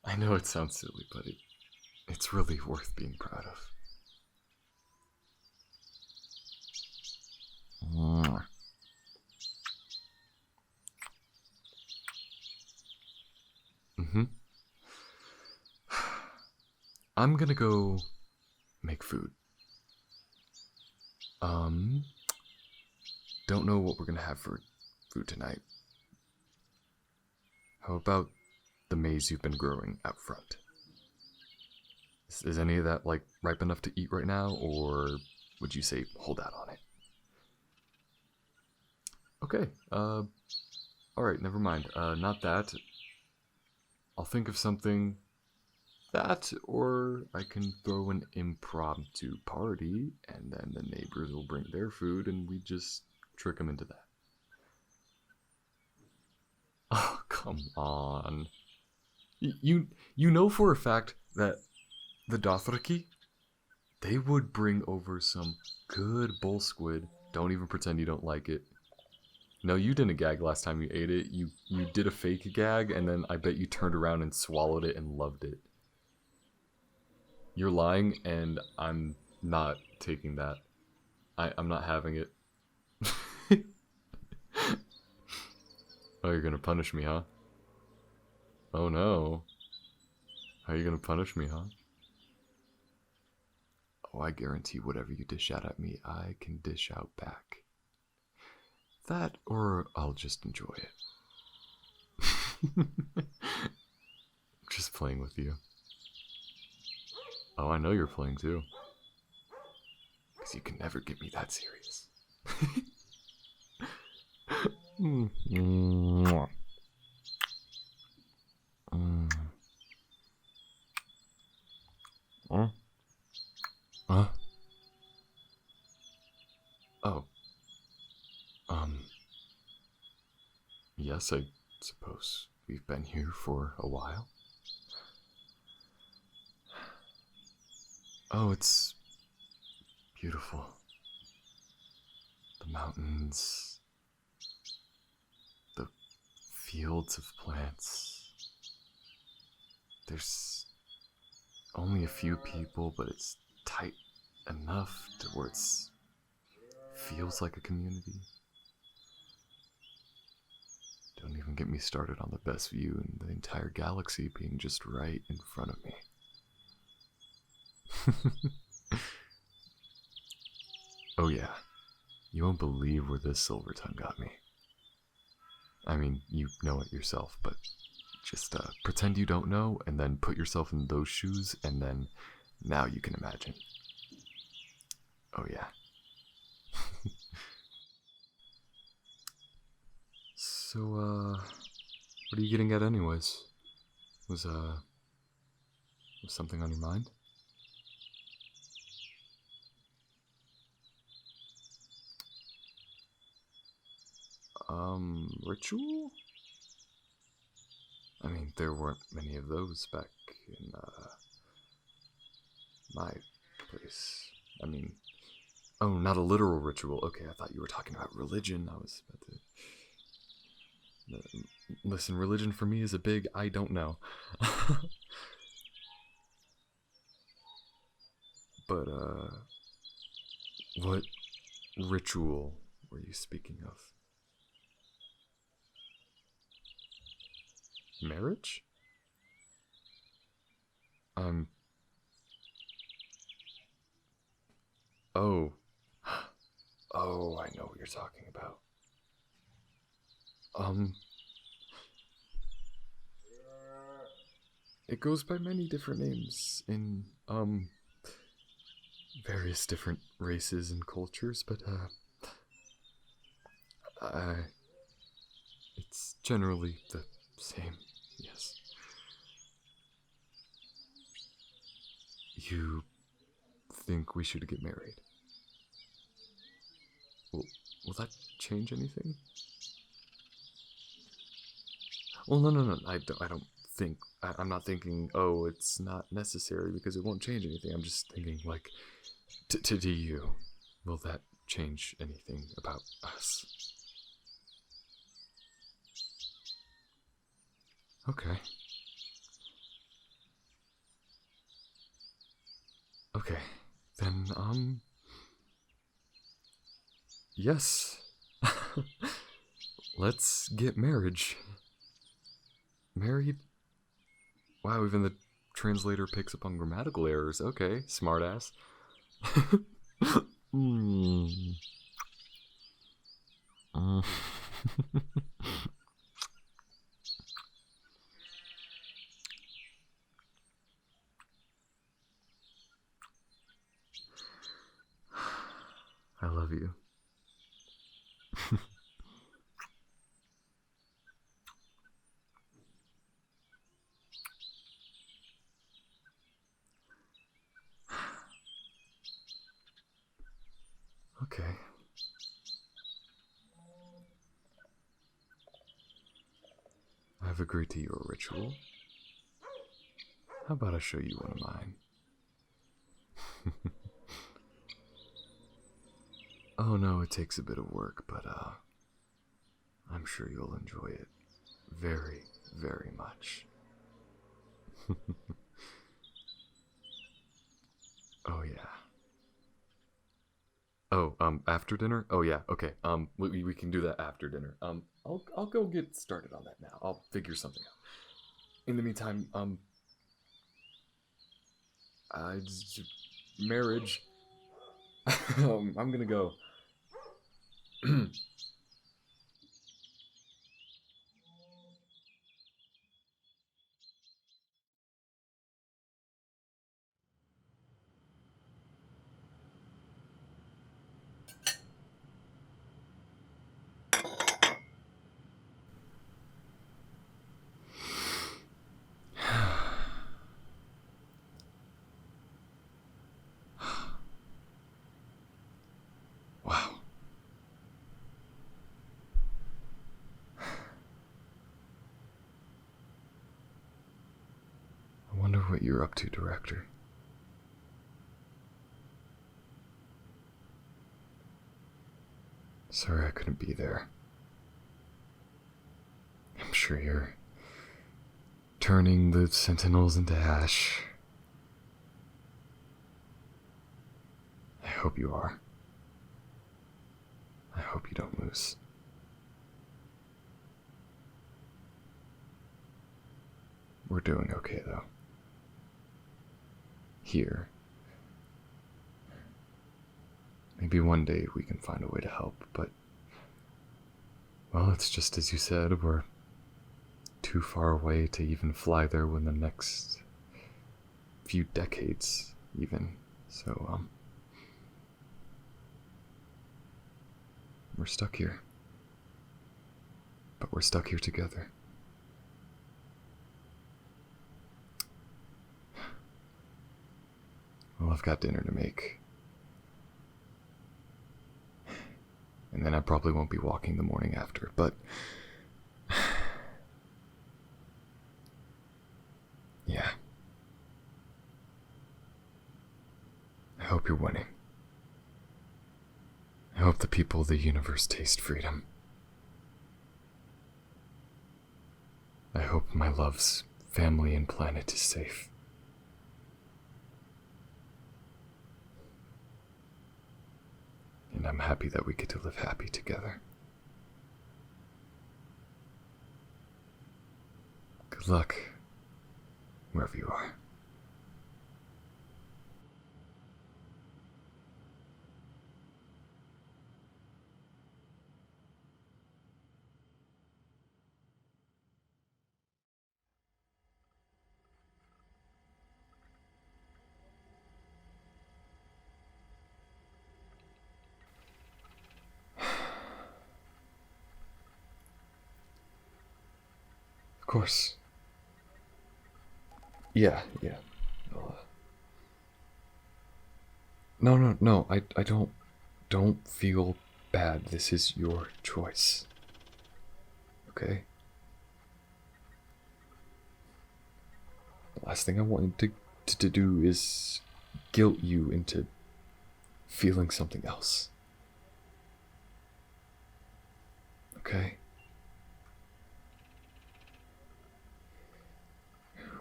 [SPEAKER 2] I know it sounds silly, but it's really worth being proud of. I'm gonna go make food. Don't know what we're gonna have for food tonight. How about the maize you've been growing out front? Is any of that, like, ripe enough to eat right now, or would you say hold out on it? Okay, alright, never mind. Not that. I'll think of something. That, or I can throw an impromptu party, and then the neighbors will bring their food, and we just trick them into that. Oh, come on. You know for a fact that the Dothraki, they would bring over some good bull squid. Don't even pretend you don't like it. No, you didn't gag last time you ate it. You did a fake gag, and then I bet you turned around and swallowed it and loved it. You're lying, and I'm not taking that. I'm not having it. Oh, you're gonna punish me, huh? Oh no. How are you gonna punish me, huh? Oh, I guarantee whatever you dish out at me, I can dish out back. That, or I'll just enjoy it. Just playing with you. Oh, I know you're playing too. Because you can never get me that serious. Huh? Oh. Yes, I suppose we've been here for a while. Oh, it's beautiful. The mountains, the fields of plants. There's only a few people, but it's tight enough to where it feels like a community. Don't even get me started on the best view in the entire galaxy being just right in front of me. Oh yeah, you won't believe where this silver tongue got me. I mean, you know it yourself, but just pretend you don't know, and then put yourself in those shoes, and then now you can imagine. Oh yeah. So, what are you getting at anyways? Was something on your mind? Ritual? I mean, there weren't many of those back in, my place. I mean,
[SPEAKER 1] Oh, not a literal ritual. Okay, I thought you were talking about religion. I was about to. Listen, religion for me is a big I don't know. But, what ritual were you speaking of? Marriage? Um. Oh. Oh, I know what you're talking about. Um. It goes by many different names in, various different races and cultures, but, it's generally the same, yes. You think we should get married? Will that change anything? Well, no. I don't think. I'm not thinking, oh, it's not necessary because it won't change anything. I'm just thinking, like, to you, will that change anything about us? Okay. Okay. Then, yes. Let's get marriage. Married? Wow, even the translator picks up on grammatical errors. Okay, smartass. mm. Mm. I love you. Okay. I've agreed to your ritual. How about I show you one of mine? Oh no, it takes a bit of work, but I'm sure you'll enjoy it very, very much. Oh yeah. Oh, after dinner? Oh yeah, okay. We can do that after dinner. I'll go get started on that now. I'll figure something out. In the meantime, I marriage. I'm gonna go. Wow. I wonder what you're up to, director. Sorry I couldn't be there. I'm sure you're turning the sentinels into ash. I hope you are. I hope you don't lose. We're doing okay, though. Here. Maybe one day we can find a way to help, but... Well, it's just as you said, we're too far away to even fly there within the next few decades, even. So, we're stuck here. But we're stuck here together. Well, I've got dinner to make. And then I probably won't be walking the morning after, but... yeah. I hope you're winning. the people of the universe taste freedom. I hope my love's family and planet is safe. And I'm happy that we get to live happy together. Good luck, wherever you are. Of course. Yeah. No, I don't feel bad. This is your choice. Okay? The last thing I wanted to do is guilt you into feeling something else. Okay?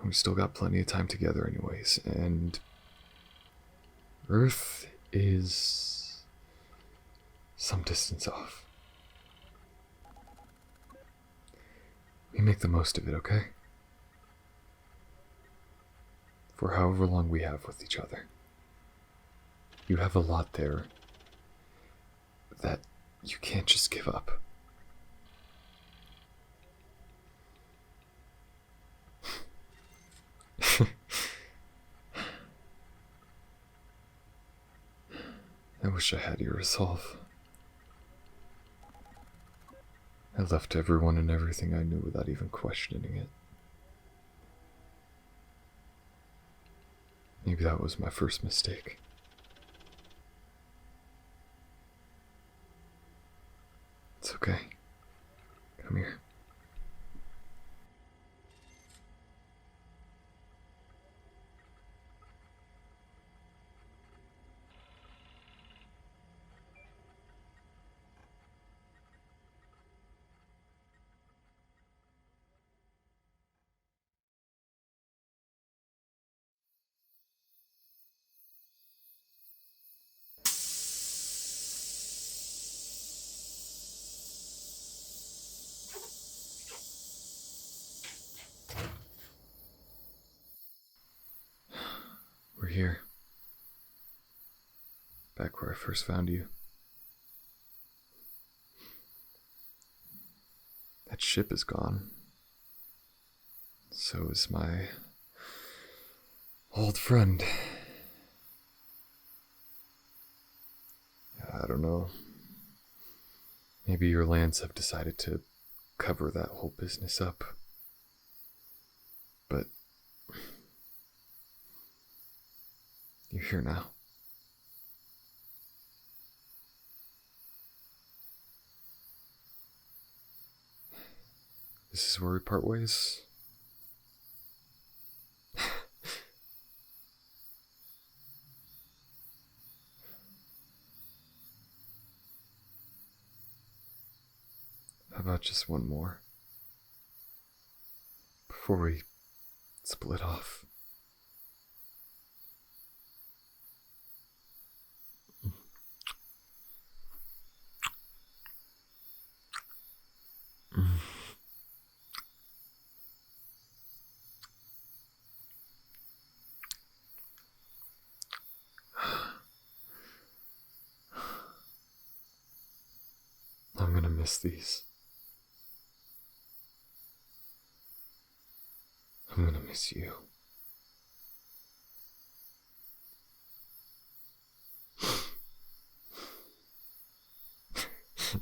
[SPEAKER 1] We still got plenty of time together anyways, and Earth is some distance off. We make the most of it, okay? For however long we have with each other. You have a lot there that you can't just give up. I wish I had your resolve. I left everyone and everything I knew without even questioning it. Maybe that was my first mistake. It's okay. Come here. We're here. Back where I first found you. That ship is gone. So is my old friend. I don't know. Maybe your lands have decided to cover that whole business up. But you're here now. This is where we part ways. How about just one more? Before we split off. I'm gonna miss these. I'm gonna miss you.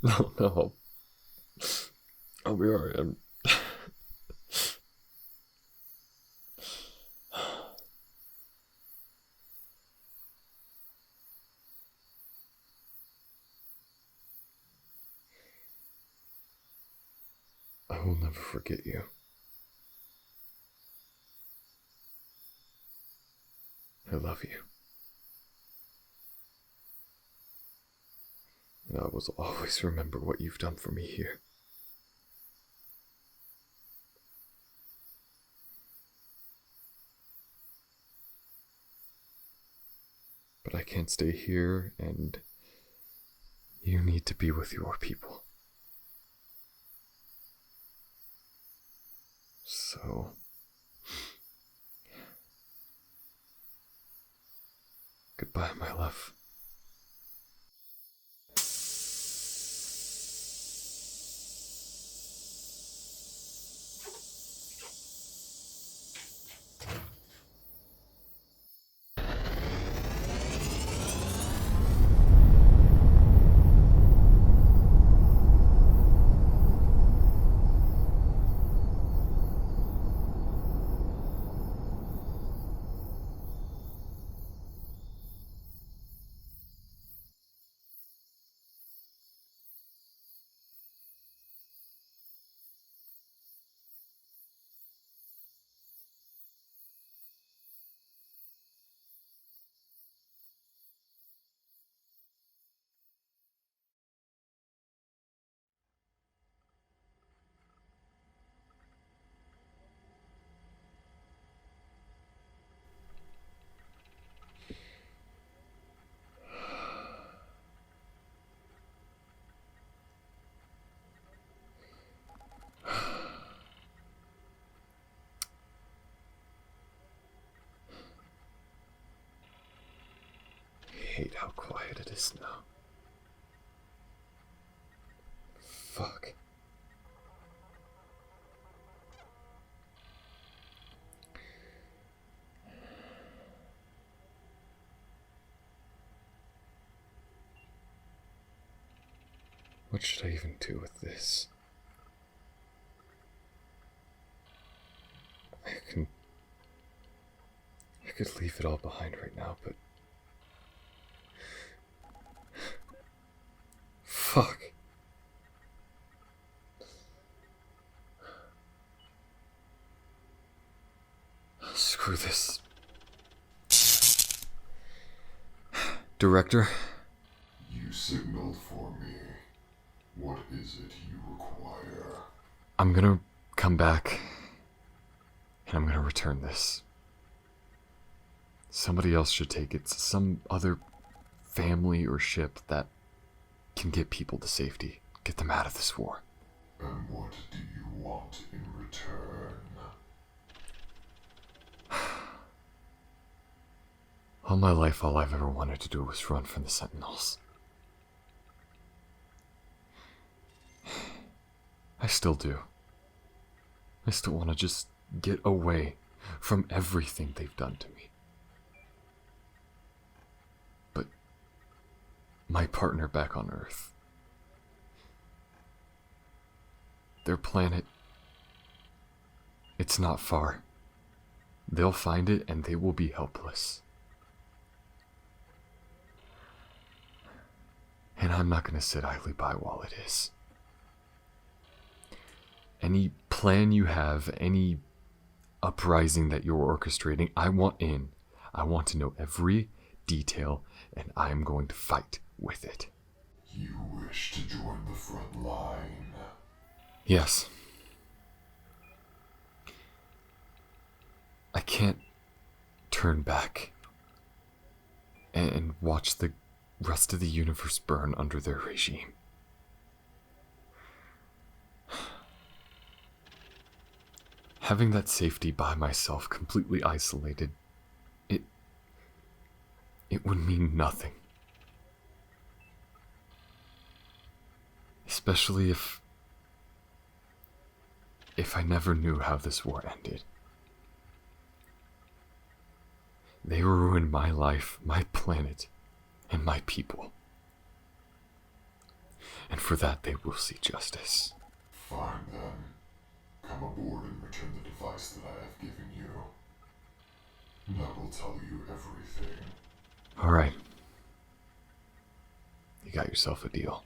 [SPEAKER 1] No. I'll be alright. I will never forget you. I love you. and I will always remember what you've done for me here. But I can't stay here, and you need to be with your people. So, goodbye, my love. I hate how quiet it is now. Fuck. What should I even do with this? I could leave it all behind right now, but fuck. Screw this. Director?
[SPEAKER 2] You signaled for me. What is it you require?
[SPEAKER 1] I'm gonna come back, and I'm gonna return this. Somebody else should take it. Some other family or ship that can get people to safety. Get them out of this war.
[SPEAKER 2] And what do you want in return?
[SPEAKER 1] All my life, all I've ever wanted to do was run from the Sentinels. I still do. I still want to just get away from everything they've done to me. But my partner back on Earth, their planet, it's not far. They'll find it and they will be helpless. And I'm not going to sit idly by while it is. Any plan you have, any uprising that you're orchestrating, I want in. I want to know every detail, and I am going to fight with it.
[SPEAKER 2] You wish to join the front line?
[SPEAKER 1] Yes. I can't turn back and watch the rest of the universe burn under their regime. Having that safety by myself, completely isolated, it would mean nothing. Especially if I never knew how this war ended. They ruined my life, my planet, and my people. And for that they will see justice.
[SPEAKER 2] Fine then. Come aboard and return the device that I have given you. I will tell you everything.
[SPEAKER 1] Alright. You got yourself a deal.